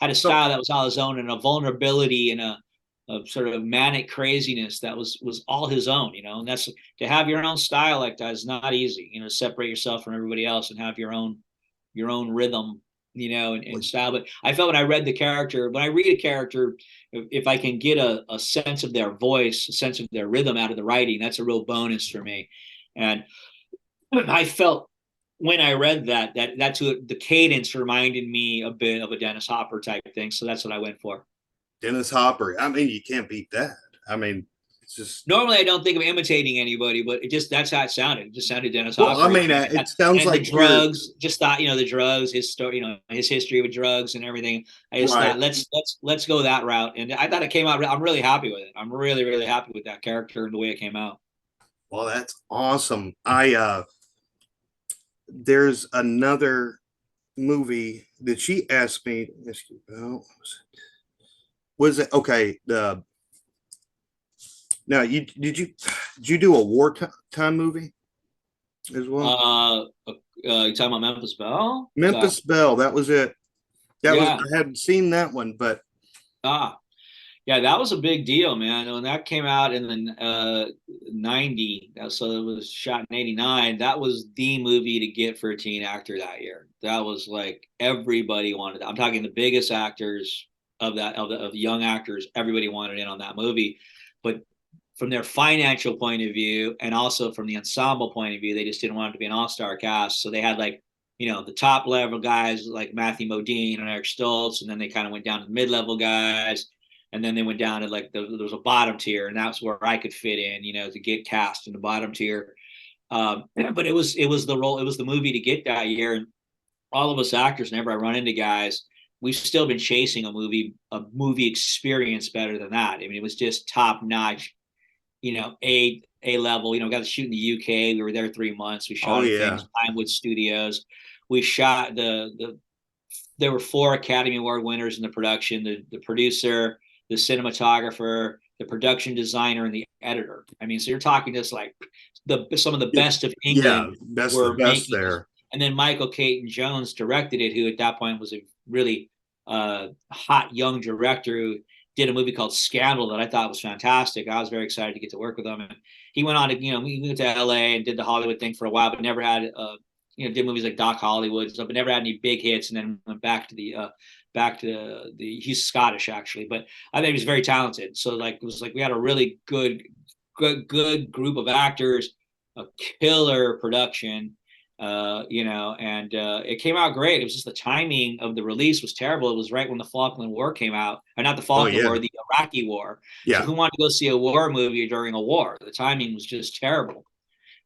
had a So style that was all his own, and a vulnerability and a sort of manic craziness that was all his own. And that's to have your own style like that is not easy. Separate yourself from everybody else and have your own rhythm, and style. But I felt when I read the character, when I read a character, if I can get a sense of their voice, a sense of their rhythm out of the writing, that's a real bonus for me. And I felt when I read that's the cadence reminded me a bit of a Dennis Hopper type thing. So that's what I went for. Dennis Hopper. I mean, you can't beat that. I mean, it's just Normally, I don't think of imitating anybody, but that's how it sounded. It just sounded Dennis well. I Hopper, mean, it sounds and the like you're drugs. Just thought, the drugs, his story, his history with drugs and everything. I just right. thought let's go that route, and I thought it came out. I'm really happy with it. I'm really really happy with that character and the way it came out. Well, that's awesome. I there's another movie that she asked me to ask you about. Was it okay? Now, did you do a wartime movie as well? You talking about Memphis Belle? Memphis Belle, that was it. That was Yeah. I hadn't seen that one, but Ah, yeah, that was a big deal, man. When that came out in the 90, so it was shot in 89, that was the movie to get for a teen actor that year. That was like everybody wanted that. I'm talking the biggest actors of the young actors, everybody wanted in on that movie. But from their financial point of view and also from the ensemble point of view, they just didn't want it to be an all-star cast. So they had like, the top level guys like Matthew Modine and Eric Stoltz, and then they kind of went down to the mid-level guys, and then they went down to like there was a bottom tier, and that's where I could fit in, to get cast in the bottom tier. But it was the role, it was the movie to get that year, and all of us actors, whenever I run into guys, we've still been chasing a movie experience better than that. I mean, it was just top notch, a level. Got to shoot in the UK. We were there 3 months. We oh shot at yeah. famous Pinewood Studios. We shot there were 4 Academy Award winners in the production: the producer, the cinematographer, the production designer, and the editor. I mean, so you're talking just like some of the best of Yeah, England best the were best making this. there. And then Michael Caton Jones directed it, who at that point was a really hot young director who did a movie called Scandal that I thought was fantastic. I was very excited to get to work with him. And he went on to, we went to LA and did the Hollywood thing for a while, but never had, did movies like Doc Hollywood and stuff, but never had any big hits. And then went he's Scottish actually, but I think he was very talented. So like, it was like, we had a really good group of actors, a killer production, and it came out great. It was just the timing of the release was terrible. It was right when the Falkland War came out, or not the Oh Falkland yeah. War, the Iraqi War. So Yeah. who wanted to go see a war movie during a war? The timing was just terrible,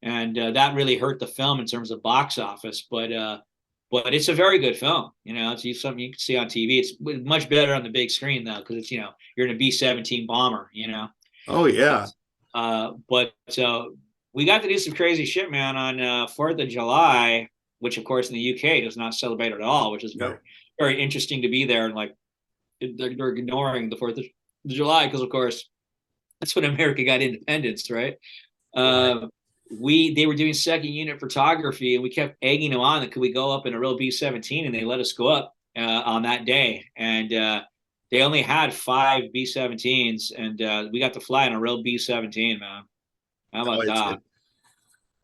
and that really hurt the film in terms of box office. But it's a very good film. It's something you can see on TV. It's much better on the big screen though, because it's you're in a B-17 bomber. Oh yeah. But we got to do some crazy shit, man, on 4th of July, which of course in the UK does not celebrate at all, which is No. very, very interesting to be there. And like they're ignoring the 4th of July because, of course, that's when America got independence, right? Right. Uh, they were doing second unit photography, and we kept egging them on that could we go up in a real B-17, and they let us go up on that day, and they only had 5 B-17s, and we got to fly in a real B-17, man. How Oh, about that?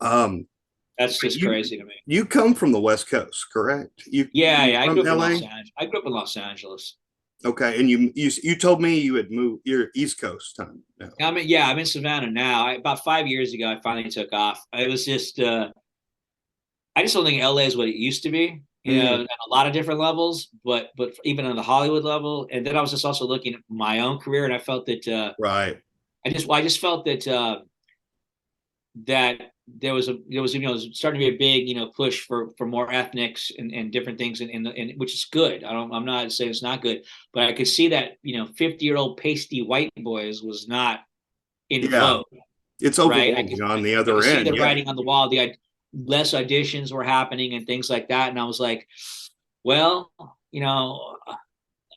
um That's just you crazy to me. you come from the West Coast, correct? Yeah, You yeah. I from grew up in LA? Los Angeles. I grew up in Los Angeles. Okay, and you told me you had moved. You're East Coast time now. I'm in Savannah now. About 5 years ago, I finally took off. It was just, I just don't think LA is what it used to be. Mm, At a lot of different levels, but even on the Hollywood level. And then I was just also looking at my own career, and I felt that right. I just felt that starting to be a big push for more ethnics and different things in which is good. I'm not saying it's not good, but I could see that 50-year-old pasty white boys was not in Yeah, vogue, it's right? overwhelming on the I other could see end. the Yeah. writing on the wall. The less auditions were happening and things like that, and I was like, well,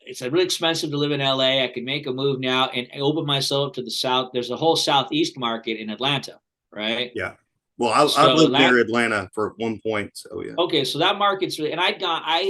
it's really expensive to live in LA. I could make a move now and open myself to the south. There's a whole southeast market in Atlanta, right? Yeah. Well, I've So lived Atlanta, near Atlanta for one point, so yeah. okay, so that market's really, and I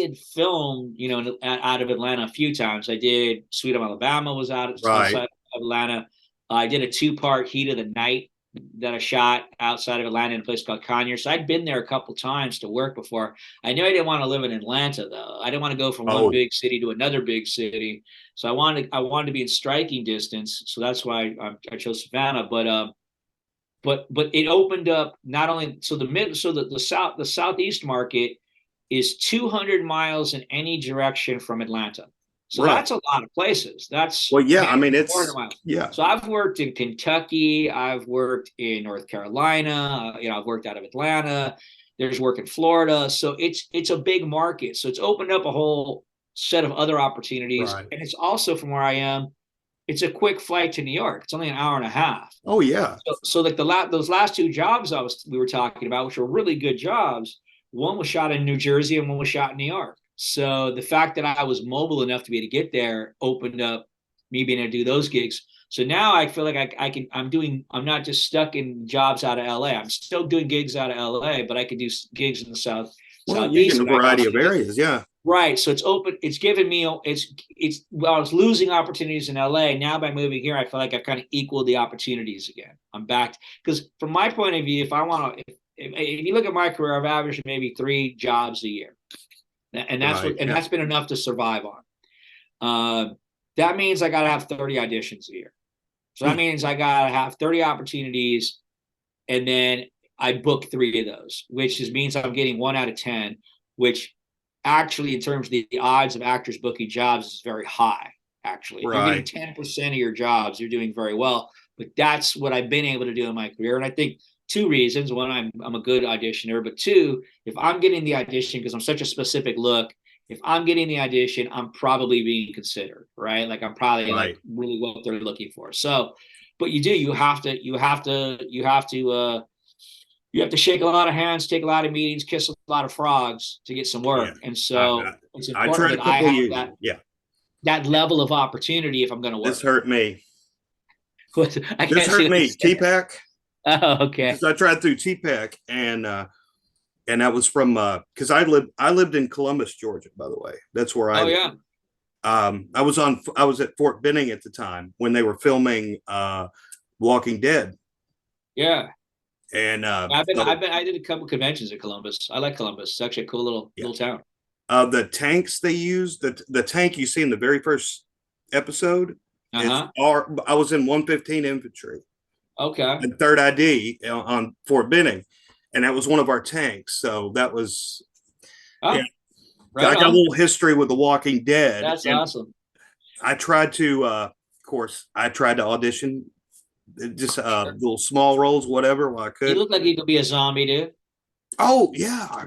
had filmed, out of Atlanta a few times. I did Sweet Home Alabama was Right. outside of Atlanta. I did a 2-part Heat of the Night that I shot outside of Atlanta in a place called Conyers. So I'd been there a couple times to work before. I knew I didn't want to live in Atlanta though. I didn't want to go from one Oh, big city to another big city. So I wanted to be in striking distance. So that's why I chose Savannah. But it opened up not only so the southeast market is 200 miles in any direction from Atlanta. So right. that's a lot of places. That's Well, yeah. I man, mean, 400 it's miles. yeah. So I've worked in Kentucky, I've worked in North Carolina, I've worked out of Atlanta. There's work in Florida. So it's a big market. So it's opened up a whole set of other opportunities. Right. And it's also from where I am, it's a quick flight to New York. It's only an hour and a half. Oh, yeah. So like those last 2 jobs we were talking about, which were really good jobs. One was shot in New Jersey and one was shot in New York. So the fact that I was mobile enough to be able to get there opened up me being able to do those gigs. So now I feel like I'm not just stuck in jobs out of LA. I'm still doing gigs out of LA, but I could do gigs in the Well, you get Southeast. a variety of areas. Yeah. Right. So it's open. It's given me, well, I was losing opportunities in LA. Now by moving here, I feel like I've kind of equaled the opportunities again. I'm back. Because from my point of view, if I want to, if you look at my career, I've averaged maybe 3 jobs a year. And Right. Yeah. that's been enough to survive on. That means I got to have 30 auditions a year. So that means I got to have 30 opportunities, and then I book 3 of those, which means I'm getting 1 out of 10, which actually, in terms of the odds of actors booking jobs, is very high. Actually, if you're getting Right. 10% of your jobs, you're doing very well. But that's what I've been able to do in my career, and I think 2 reasons: one, I'm a good auditioner, but 2, if I'm getting the audition because I'm such a specific look, if I'm getting the audition, I'm probably being considered, right? Like I'm probably like Right. really what they're looking for. So, but you have to shake a lot of hands, take a lot of meetings, kiss a lot of frogs to get some Yeah. work. And I, so it's I important tried a that I couple of have years. Yeah. that level of opportunity if I'm going to This work. hurt me. I This can't see hurt what you me. said. TPAC. Oh, okay. Because I tried through TPAC and that was from because I lived in Columbus, Georgia, by the way. That's where I Oh lived. yeah, I was at Fort Benning at the time when they were filming Walking Dead. yeah. And I did a couple conventions in Columbus. I like Columbus. It's actually a cool yeah, little town. the tanks they used, the tank you see in the very first episode Uh is huh. our. I was in 115 infantry Okay. and third ID on Fort Benning, and that was one of our tanks. So that was yeah. Oh, right I got a on. little history with The Walking Dead, That's and awesome. I tried to, of course, I tried to audition just Sure. little small roles, whatever, while I You could. look like you could be a zombie, dude. Oh yeah,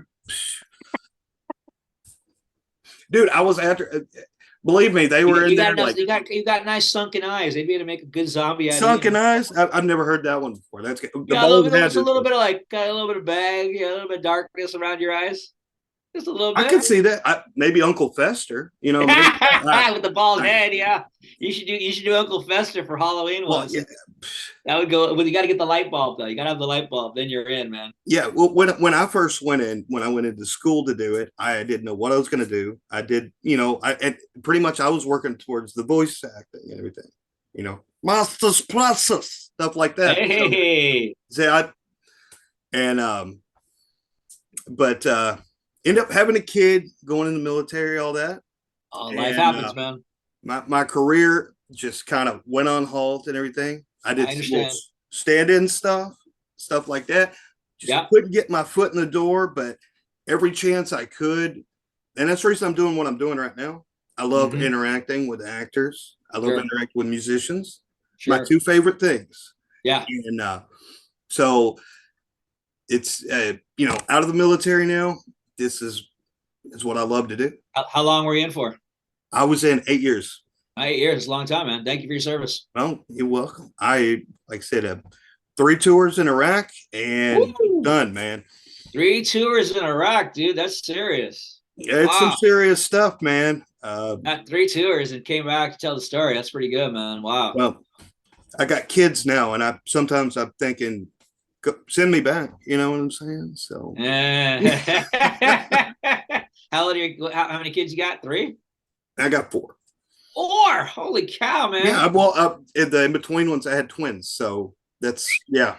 dude, I was after. Believe me, they were in You there got enough. like You got nice sunken eyes. They'd be able to make a good zombie out of you. sunken eyes. I've never heard that one before. That's You the got a little bald bit, head. just a little bit of like, got a little bit of bag, a little bit of darkness around your eyes, just a little I could bit. see that. Maybe Uncle Fester. Maybe. With the bald I, head, yeah. You should do Uncle Fester for Halloween well, once. yeah, That would go. But you got to get the light bulb though. You got to have the light bulb, then you're in, man. yeah. Well, when I first went in, when I went into school to do it, I didn't know what I was going to do. I did, and pretty much I was working towards the voice acting and everything. Masters pluses stuff like that. So, Hey, say I and but end up having a kid, going in the military, all that, oh, life and happens, man. my career just kind of went on halt and everything. I I did little understand. stand-in stuff like that. Just Yeah. couldn't get my foot in the door, but every chance I could, and that's the reason I'm doing what I'm doing right now. I love Mm-hmm. interacting with actors. I love Sure. interacting with musicians. My Sure. 2 favorite things, Yeah. and so it's out of the military now. This is what I love to do. How long were you in for? I was in 8 years. 8 years. A long time, man. Thank you for your service. Oh, you're welcome. Like I said, 3 tours in Iraq and Woo! done, man. 3 tours in Iraq, dude. That's serious. Yeah, it's some Wow. serious stuff, man. At 3 tours and came back to tell the story. That's pretty good, man. Wow. Well, I got kids now, and I'm thinking, send me back. You know what I'm saying? So, How old are you? How many kids you got? 3? I got 4. 4. Holy cow, man. Yeah, well, in the in between ones, I had twins, so that's yeah,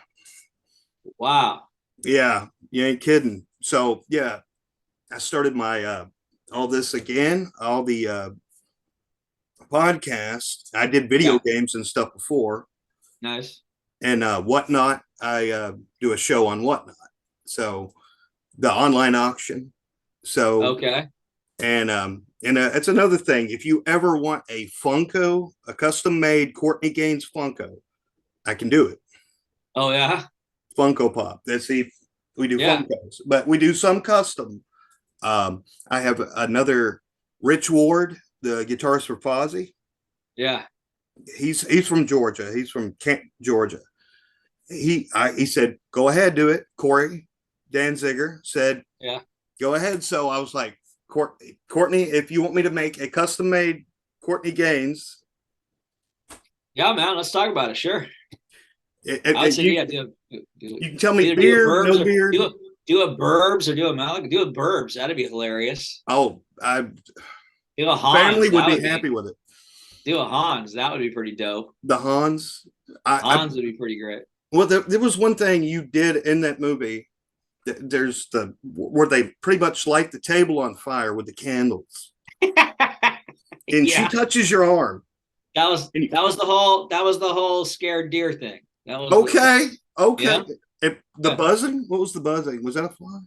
Wow. yeah, you ain't kidding. So yeah, I started my all this again, all the podcast. I did video Yeah. games and stuff before, Nice. and whatnot. I do a show on whatnot. So the online auction. So Okay. and it's another thing. If you ever want a Funko, a custom made Courtney Gaines Funko, I can do it. Oh yeah. Funko Pop. That's the we do Yeah. Funkos, but we do some custom. I have another Rich Ward, the guitarist for Fozzy. Yeah. He's from Georgia. He's from Kent, Georgia. He said, "Go ahead, do it." Corey Danziger said, Yeah. "Go ahead." So I was like, Courtney, if you want me to make a custom made Courtney Gaines, Yeah, man. Let's talk about it. Sure. I would say, You yeah, you can tell me either do a beard, verbs no or beard. do a burbs or do a malik. Do a burbs. That'd be hilarious. Oh, I Do a family Hans. would That be would be. happy with it. Do a Hans. That would be pretty dope. The Hans. I Hans would be pretty great. well, there was one thing you did in that movie. There's the where they pretty much light the table on fire with the candles, and she Yeah. touches your arm. That was And you, the whole scared deer thing. That was the okay, okay. yeah. The Yeah. buzzing. What was the buzzing? Was that a fly?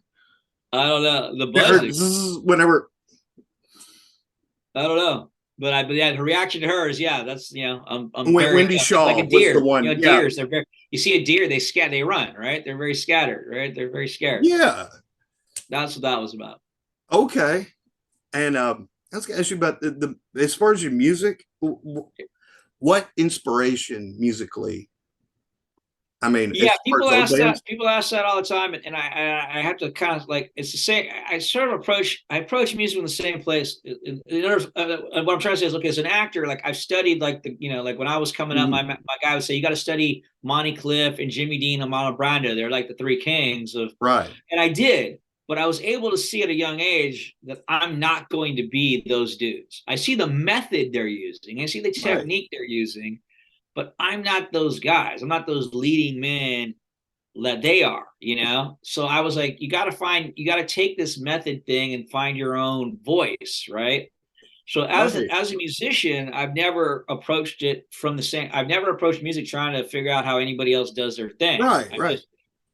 I don't know. The It heard buzzing. whenever. I don't know. But yeah, the reaction to her is yeah, that's I'm very Wendy it's like Shaw a was the deer. one. Yeah, Deers, they're very you see a deer, they run, right? They're very scattered, right? They're very scared. yeah. That's what that was about. Okay. And I was gonna ask you about as far as your music, what inspiration musically? I mean, as Yeah, far as old bands, people ask that all the time, and I have to kind of like it's the same. I sort of approach music in the same place. In order, what I'm trying to say is, look, as an actor, like I've studied like like when I was coming up, mm-hmm. my guy would say you got to study Monty Cliff and Jimmy Dean and Marlon Brando. They're like the three kings of, Right? and I did. But I was able to see at a young age that I'm not going to be those dudes. I see the method they're using. I see the Right. technique they're using, but I'm not those guys. I'm not those leading men that they are, So I was like, you got to take this method thing and find your own voice, right? So Right. as a musician, I've never approached it from the same. I've never approached music trying to figure out how anybody else does their thing. Right. Right.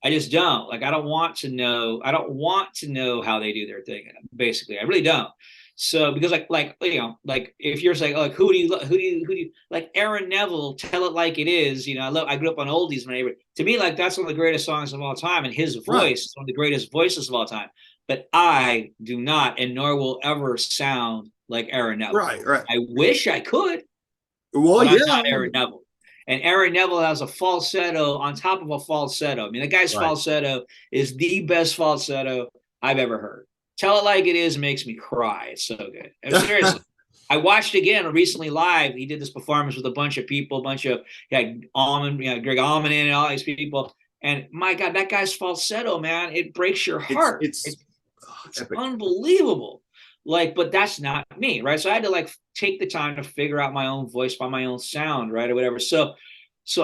I just don't like. I don't want to know. I don't want to know how they do their thing. Basically, I really don't. So because like if you're saying like who do you like Aaron Neville, Tell It Like It Is. I grew up on oldies, man. To me, like that's one of the greatest songs of all time, and his Right. voice is one of the greatest voices of all time. But I do not, and nor will ever sound like Aaron Neville. Right. Right. I wish I could, Well, but I'm yeah. not Aaron Neville. And Aaron Neville has a falsetto on top of a falsetto. I mean, the guy's Right. falsetto is the best falsetto I've ever heard. Tell It Like It Is makes me cry. It's so good. And seriously, I watched again recently live. He did this performance with a bunch of people, Greg Allman and all these people. And my God, that guy's falsetto, man, it breaks your heart. It's epic. unbelievable. Like, but that's not me, right? So I had to like take the time to figure out my own voice by my own sound, right, or whatever. So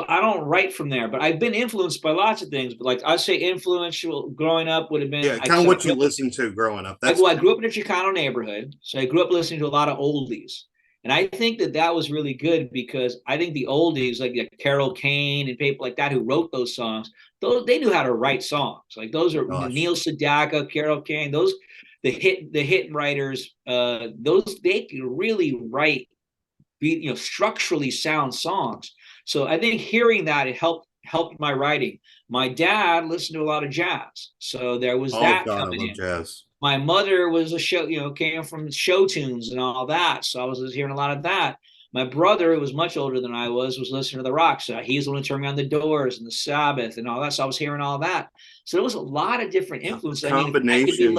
I don't write from there, but I've been influenced by lots of things. But like I'd say, influential growing up would have been Yeah, kind of what you listened to growing up. I grew up in a Chicano neighborhood, so I grew up listening to a lot of oldies. And I think that was really good because I think the oldies, like Carol Kane and people like that who wrote those songs, they knew how to write songs. Like those are gosh. Neil Sedaka, Carol Kane, those the hit writers, those they can really write, structurally sound songs. So I think hearing that it helped my writing. My dad listened to a lot of jazz, so there was Oh that God, I coming love in. jazz. My mother was a show, came from show tunes and all that. So I was hearing a lot of that. My brother, who was much older than I was listening to the rock. So he's the one who turned me on the Doors and the Sabbath and all that. So I was hearing all that. So there was a lot of different influences. I mean, Combination.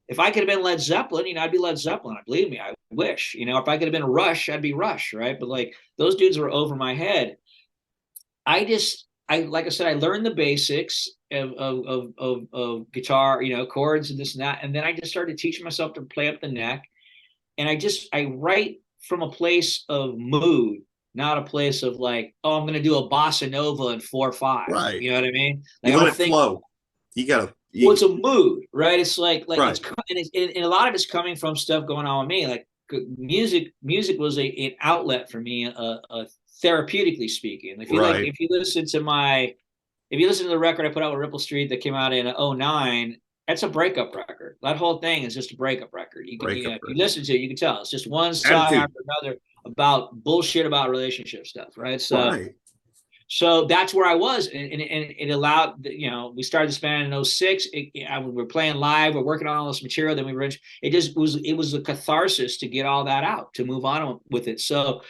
if I could have been Led Zeppelin, I'd be Led Zeppelin. Believe me, I wish. If I could have been Rush, I'd be Rush, right? But like those dudes were over my head. I like I said, I learned the basics of guitar, chords and this and that, and then I just started teaching myself to play up the neck, and I write from a place of mood, not a place of like, oh, I'm going to do a bossa nova in 4/5. Right. You know what I mean? Like You I let don't it think. flow. You gotta. Well, it's a mood, right? It's like Right. and a lot of it's coming from stuff going on with me. Like music was an outlet for me, therapeutically speaking. Right. If you listen to the record I put out with Ripple Street that came out in '09, that's a breakup record. That whole thing is just a breakup record. If you listen to it, you can tell it's just one song Attitude. after another about bullshit about relationship stuff, right? Right. So that's where I was, and it allowed, we started this band in '06. We're playing live, we're working on all this material. Then it was a catharsis to get all that out, to move on with it. So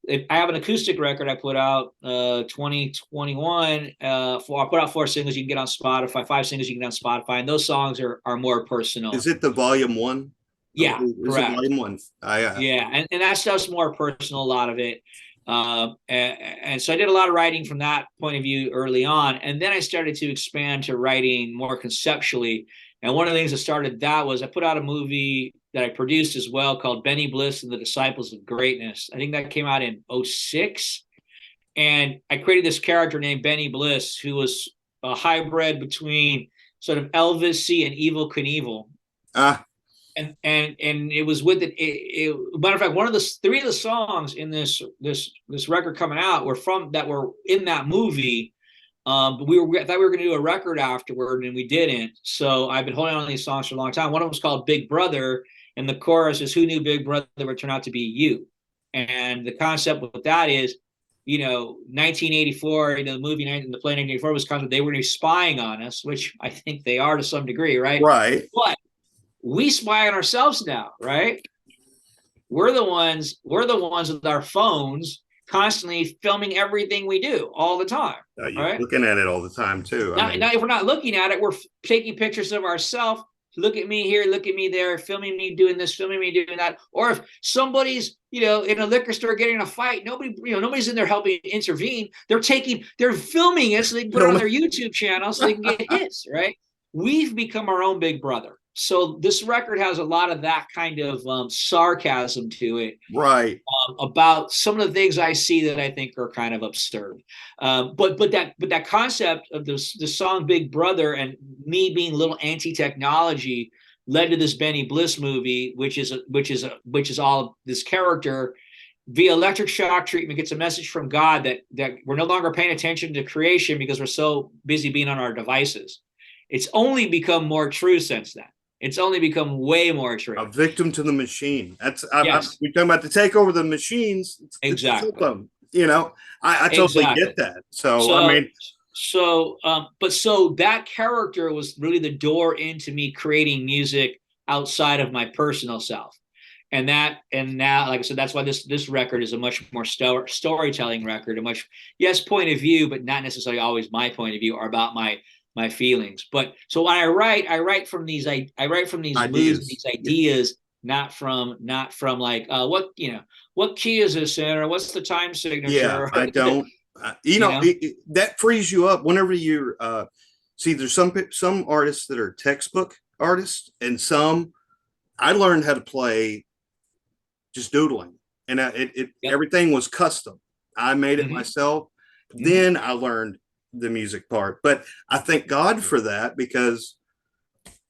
I have an acoustic record I put out 2021. I put out 4 singles you can get on Spotify, 5 singles you can get on Spotify, and those songs are more personal. Is it the volume one? Yeah, Is it correct. volume one? Yeah, and that stuff's more personal, a lot of it. And so I did a lot of writing from that point of view early on. And then I started to expand to writing more conceptually. And one of the things that started that was I put out a movie that I produced as well called Benny Bliss and the Disciples of Greatness. I think that came out in '06. And I created this character named Benny Bliss, who was a hybrid between sort of Elvis-y and Evel Knievel. Ah, And it was with matter of fact, one of the three of the songs in this record coming out were in that movie. But I thought we were going to do a record afterward, and we didn't. So I've been holding on to these songs for a long time. One of them was called Big Brother, and the chorus is, "Who knew Big Brother would turn out to be you?" And the concept with that is, 1984, the movie, the play 1984 was concept they were going to be spying on us, which I think they are to some degree, right? right. But we spy on ourselves now, right? We're the ones with our phones constantly filming everything we do all the time. You're right? looking at it all the time too. Now, if we're not looking at it, we're taking pictures of ourselves. Look at me here, look at me there, filming me doing this, filming me doing that. Or if somebody's, in a liquor store getting in a fight, nobody's in there helping intervene. They're filming it so they can put it on their YouTube channel so they can get hits, right? We've become our own big brother. So this record has a lot of that kind of sarcasm to it, right? About some of the things I see that I think are kind of absurd. But that concept of the song "Big Brother" and me being a little anti-technology led to this Benny Bliss movie, which is all this character via electric shock treatment gets a message from God that we're no longer paying attention to creation because we're so busy being on our devices. It's only become more true since then. It's only become way more true. A victim to the machine. Yes. We're talking about to take over the machines. Exactly. I totally get that. So that character was really the door into me creating music outside of my personal self. And now, like I said, that's why this record is a much more storytelling record, point of view, but not necessarily always my point of view or about my feelings. But so when I write from these moods, these ideas, not from like what key is this in, or what's the time signature? Yeah, I don't. That frees you up whenever you're. See, there's some artists that are textbook artists, and some I learned how to play just doodling, and everything was custom. I made it myself. Mm-hmm. Then I learned the music part, but I thank God for that because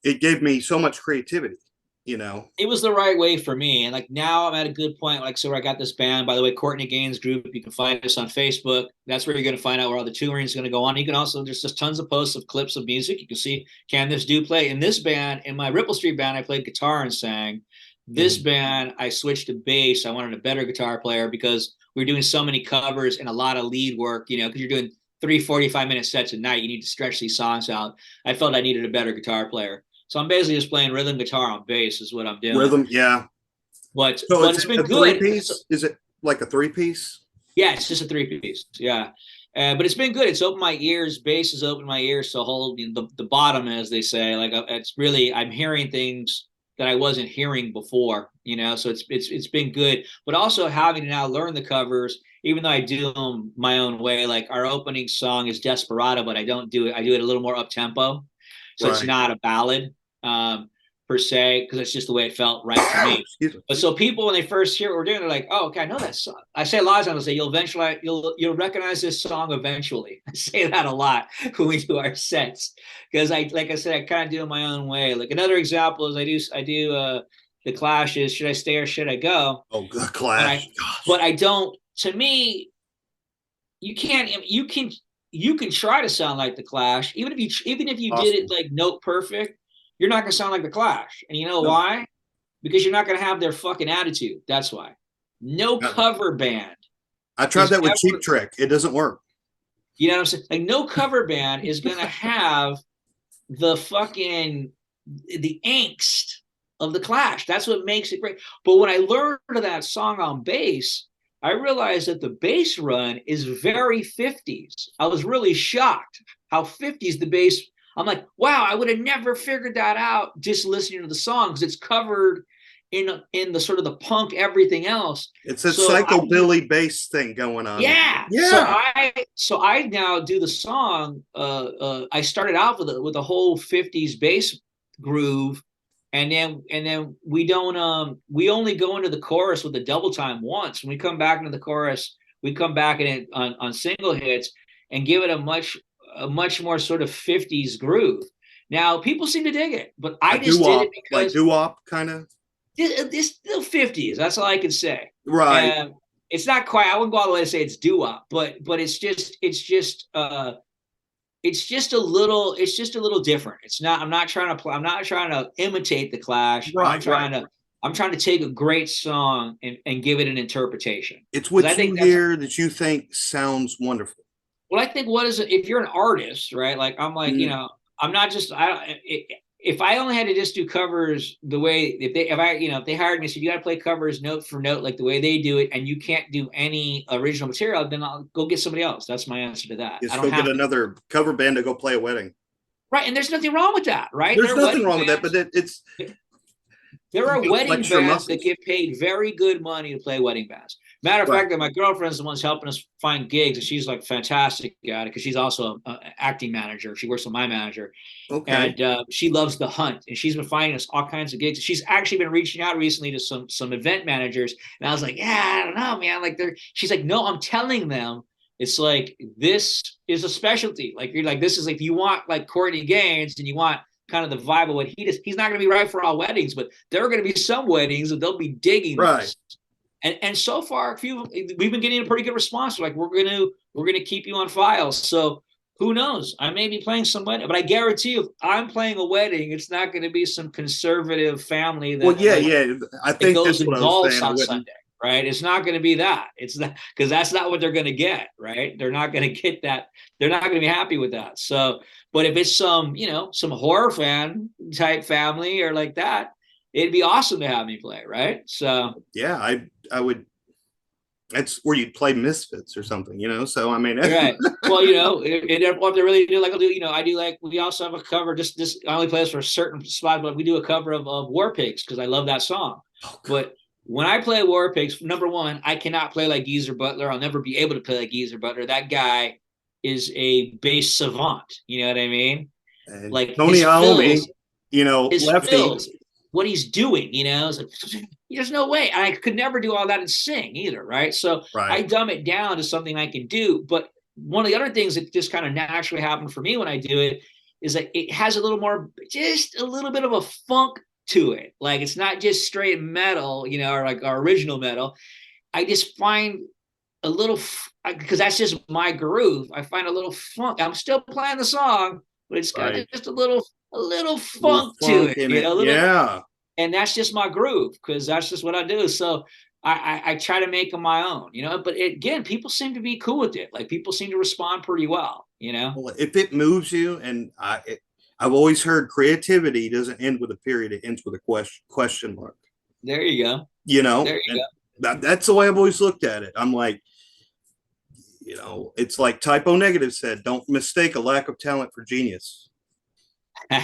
it gave me so much creativity. It was the right way for me, and like now I'm at a good point. Like, so I got this band, by the way, Courtney Gaines Group. You can find us on Facebook. That's where you're going to find out where all the touring is going to go on. You can also, there's just tons of posts of clips of music. You can see, can this dude play? In this band, in my Ripple Street band, I played guitar and sang. This band, I switched to bass. I wanted a better guitar player because we were doing so many covers and a lot of lead work, because you're doing 3 45-minute sets a night. You need to stretch these songs out. I felt I needed a better guitar player. So I'm basically just playing rhythm guitar on bass is what I'm doing. Rhythm, yeah. But it's been good. Is it like a 3-piece? Yeah, it's just a 3-piece. Yeah. But it's been good. It's opened my ears. Bass has opened my ears to hold the bottom, as they say. Like, it's really, I'm hearing things that I wasn't hearing before, so it's been good. But also having to now learn the covers, even though I do them my own way. Like our opening song is Desperado, but I don't do it. I do it a little more up tempo. So It's not a ballad per se, because it's just the way it felt right to me. But so people, when they first hear what we're doing, they're like, "Oh, okay, I know that song." I say a lot of times, I say, you'll recognize this song eventually. I say that a lot when we do our sets, because like I said, I kind of do it my own way. Like another example is I do the Clash is "Should I Stay or Should I Go?" Oh, the Clash. But I don't. To me, you can try to sound like the Clash, even if you did it like note perfect. You're not going to sound like the Clash. And you know why? Because you're not going to have their fucking attitude. That's why. No cover band. I tried that with Cheap Trick. It doesn't work. You know what I'm saying? Like, no cover band is going to have the angst of the Clash. That's what makes it great. But when I learned that song on bass, I realized that the bass run is very 50s. I was really shocked how 50s the bass. I'm like, wow, I would have never figured that out just listening to the song, because it's covered in the sort of the punk everything else. It's a So psychobilly bass thing going on. yeah. Yeah. So I now do the song. I started out with a whole 50s bass groove, and then we only go into the chorus with the double time once. When we come back into the chorus, we come back in it on single hits and give it a much more sort of 50s groove. Now people seem to dig it, but A I just did it doo-wop, like because doo-wop kind of. it's still 50s. That's all I can say. Right. And it's not quite, I wouldn't go all the way to say it's doo-wop, but it's just a little different. It's not, I'm not trying to imitate the Clash. Right, right. I'm trying to take a great song and give it an interpretation. It's Because I what you think that's hear that you think sounds wonderful. well, I think what is it, if you're an artist, right? Like I'm like, you Mm, know, I'm not just if I only had to just do covers the way if they hired me, so you got to play covers note for note like the way they do it, and you can't do any original material, then I'll go get somebody else. That's my answer to that. I just don't go get have to. another cover band to go play a wedding. Right, and there's nothing wrong with that, right? There's There are nothing wedding wrong with that, but bands. it's There you are got to wedding flex your bands that muscles. get paid very good money to play wedding bands. Matter of Right. fact, that my girlfriend's the one's helping us find gigs, and she's like fantastic at it because she's also an acting manager. She works with my manager, Okay. and she loves the hunt, and she's been finding us all kinds of gigs. She's actually been reaching out recently to some event managers, and I was like, yeah, I don't know, man. Like they're, she's like, no, I'm telling them. It's like this is a specialty. Like you're like this is like if you want like Courtney Gaines and you want kind of the vibe of what he does. He's not going to be right for all weddings, but there are going to be some weddings that they'll be digging Right. this. And so far, we've been getting a pretty good response. Like we're gonna keep you on file. So who knows? I may be playing some wedding, but I guarantee you, if I'm playing a wedding, it's not going to be some conservative family Well, that yeah, like yeah. I it think goes that's to what I was golf saying. I on wouldn't. Sunday, right? It's not going to be that. It's not because that's not what they're going to get, right? They're not going to get that. They're not going to be happy with that. So, but if it's some, you know, some horror fan type family or like that, it'd be awesome to have me play, right? So, Yeah, I would. That's where you'd play Misfits or something, you know. So I mean, right. Well, you know, what they really do, like I'll do, you know, I do like we also have a cover. Just I only play this for a certain spot, but we do a cover of War Pigs because I love that song. oh, But when I play War Pigs, number one, I cannot play like Geezer Butler. I'll never be able to play like Geezer Butler. That guy is a bass savant. You know what I mean? and Like Tony Iommi, you know, his lefty, fills, what he's doing, you know, it's like, there's no way. I could never do all that and sing either, right? So I right, dumb it down to something I can do. But one of the other things that just kind of naturally happened for me when I do it is that it has a little more, just a little bit of a funk to it. Like it's not just straight metal, you know, or like our original metal. I just find a little, because that's just my groove. I find a little funk. I'm still playing the song, but it's got right, just a little a little funk to funk it, in you it. know, a little, Yeah. and that's just my groove because that's just what I do. So I try to make them my own, you know. But again, people seem to be cool with it. Like people seem to respond pretty well, you know. Well, if it moves you, and I've always heard creativity doesn't end with a period; it ends with a question mark. There you go. You know, There you and that's the way I've always looked at it. I'm like, you know, it's like Typo Negative said, don't mistake a lack of talent for genius. go.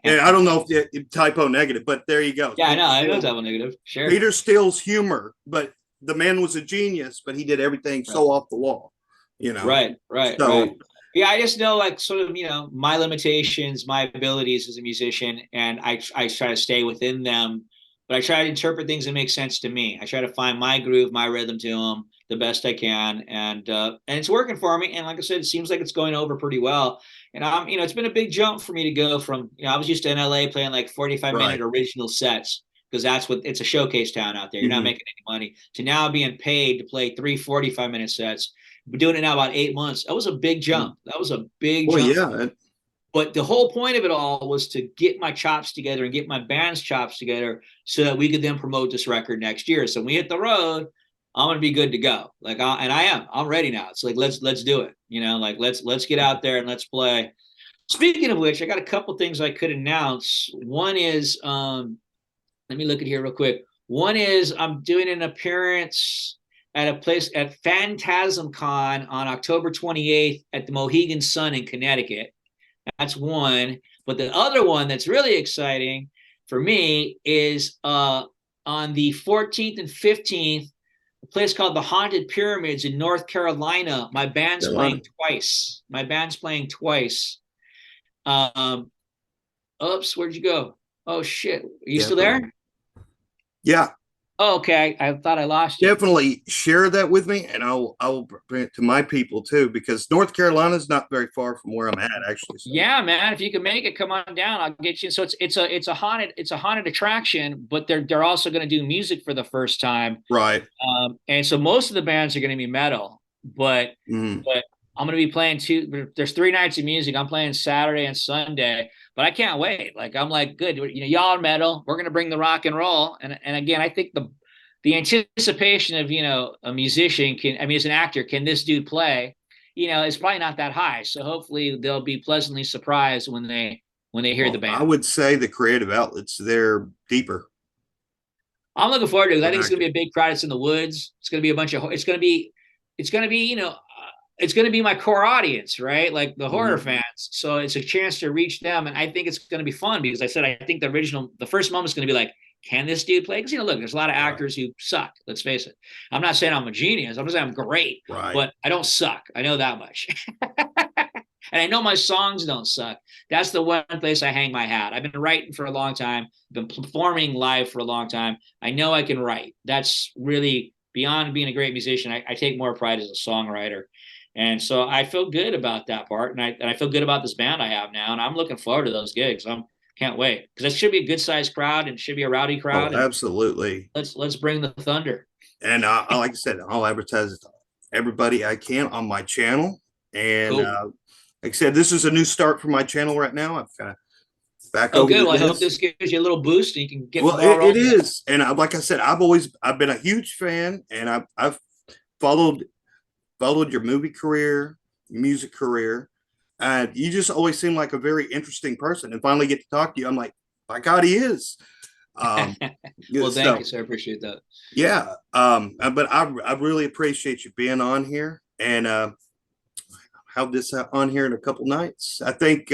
And I don't know if Typo Negative, but there you go. Yeah, I know. I know double negative. Sure. Peter Steele's humor, but the man was a genius, but he did everything Right. so off the wall, you know. Right. Right. Right. So Yeah, I just know like sort of, you know, my limitations, my abilities as a musician, and I try to stay within them, but I try to interpret things that make sense to me. I try to find my groove, my rhythm to them the best I can, and it's working for me. And like I said, it seems like it's going over pretty well. And I'm, you know, it's been a big jump for me to go from, you know, I was used to in LA playing like 45-minute right. original sets because that's what it's a showcase town out there. You're not Mm-hmm. making any money to now being paid to play 3 45-minute sets. Been doing it now about 8 months. That was a big jump. That was a big Well, jump. yeah. But the whole point of it all was to get my chops together and get my band's chops together so that we could then promote this record next year. So when we hit the road, I'm gonna be good to go. Like, and I am. I'm ready now. It's like let's do it. You know, like let's get out there and let's play. Speaking of which, I got a couple things I could announce. One is, let me look at here real quick. One is I'm doing an appearance at a place at Phantasm Con on October 28th at the Mohegan Sun in Connecticut. That's one. But the other one that's really exciting for me is on the 14th and 15th, a place called the Haunted Pyramids in North Carolina. My band's Carolina. playing twice. My band's playing twice. Um, oops, where'd you go? Oh shit, are you Yeah. still there? Yeah. Oh, okay, I thought I lost you. Definitely share that with me, and I'll bring it to my people too, because North Carolina is not very far from where I'm at, actually. So Yeah, man, if you can make it, come on down. I'll get you. So it's a haunted attraction, but they're also going to do music for the first time. right. And so most of the bands are going to be metal, but Mm. but I'm going to be playing there's 3 nights of music. I'm playing Saturday and Sunday, but I can't wait. Like I'm like, good, y'all are metal. We're going to bring the rock and roll. And again, I think the anticipation of a musician as an actor, can this dude play? Is probably not that high. So hopefully they'll be pleasantly surprised when they hear the Well, I band. would say the creative outlets, they're deeper I'm looking forward to it. I than think it's going to acting. be a big crowd. It's in the woods. It's going to be a bunch of. It's going to be it's going to be my core audience, right? Like the horror Mhm. fans. So it's a chance to reach them, and I think it's going to be fun because I said I think the first moment is going to be like, can this dude play? Because look, there's a lot of Right. actors who suck. Let's face it. I'm not saying I'm a genius. I'm just saying I'm great, Right. but I don't suck. I know that much. And I know my songs don't suck. That's the one place I hang my hat. I've been writing for a long time, been performing live for a long time. I know I can write. That's really beyond being a great musician. I take more pride as a songwriter. And so I feel good about that part. And I feel good about this band I have now. And I'm looking forward to those gigs. Can't wait because it should be a good sized crowd and it should be a rowdy Oh, crowd. And absolutely. let's bring the thunder. And like I said, I'll advertise everybody I can on my channel. And Cool. like I said, this is a new start for my channel right now. I've kind of back Oh, over good. to Well, I hope this. this gives you a little boost and you can get the Well, ball it rolling. is, and like I said, I've been a huge fan, and I've followed your movie career, your music career, and you just always seem like a very interesting person. And finally get to talk to you, I'm like, my God, he is. Um, Well, thank you, so sir. I appreciate that. yeah, but I really appreciate you being on here, and have this on here in a couple nights. I think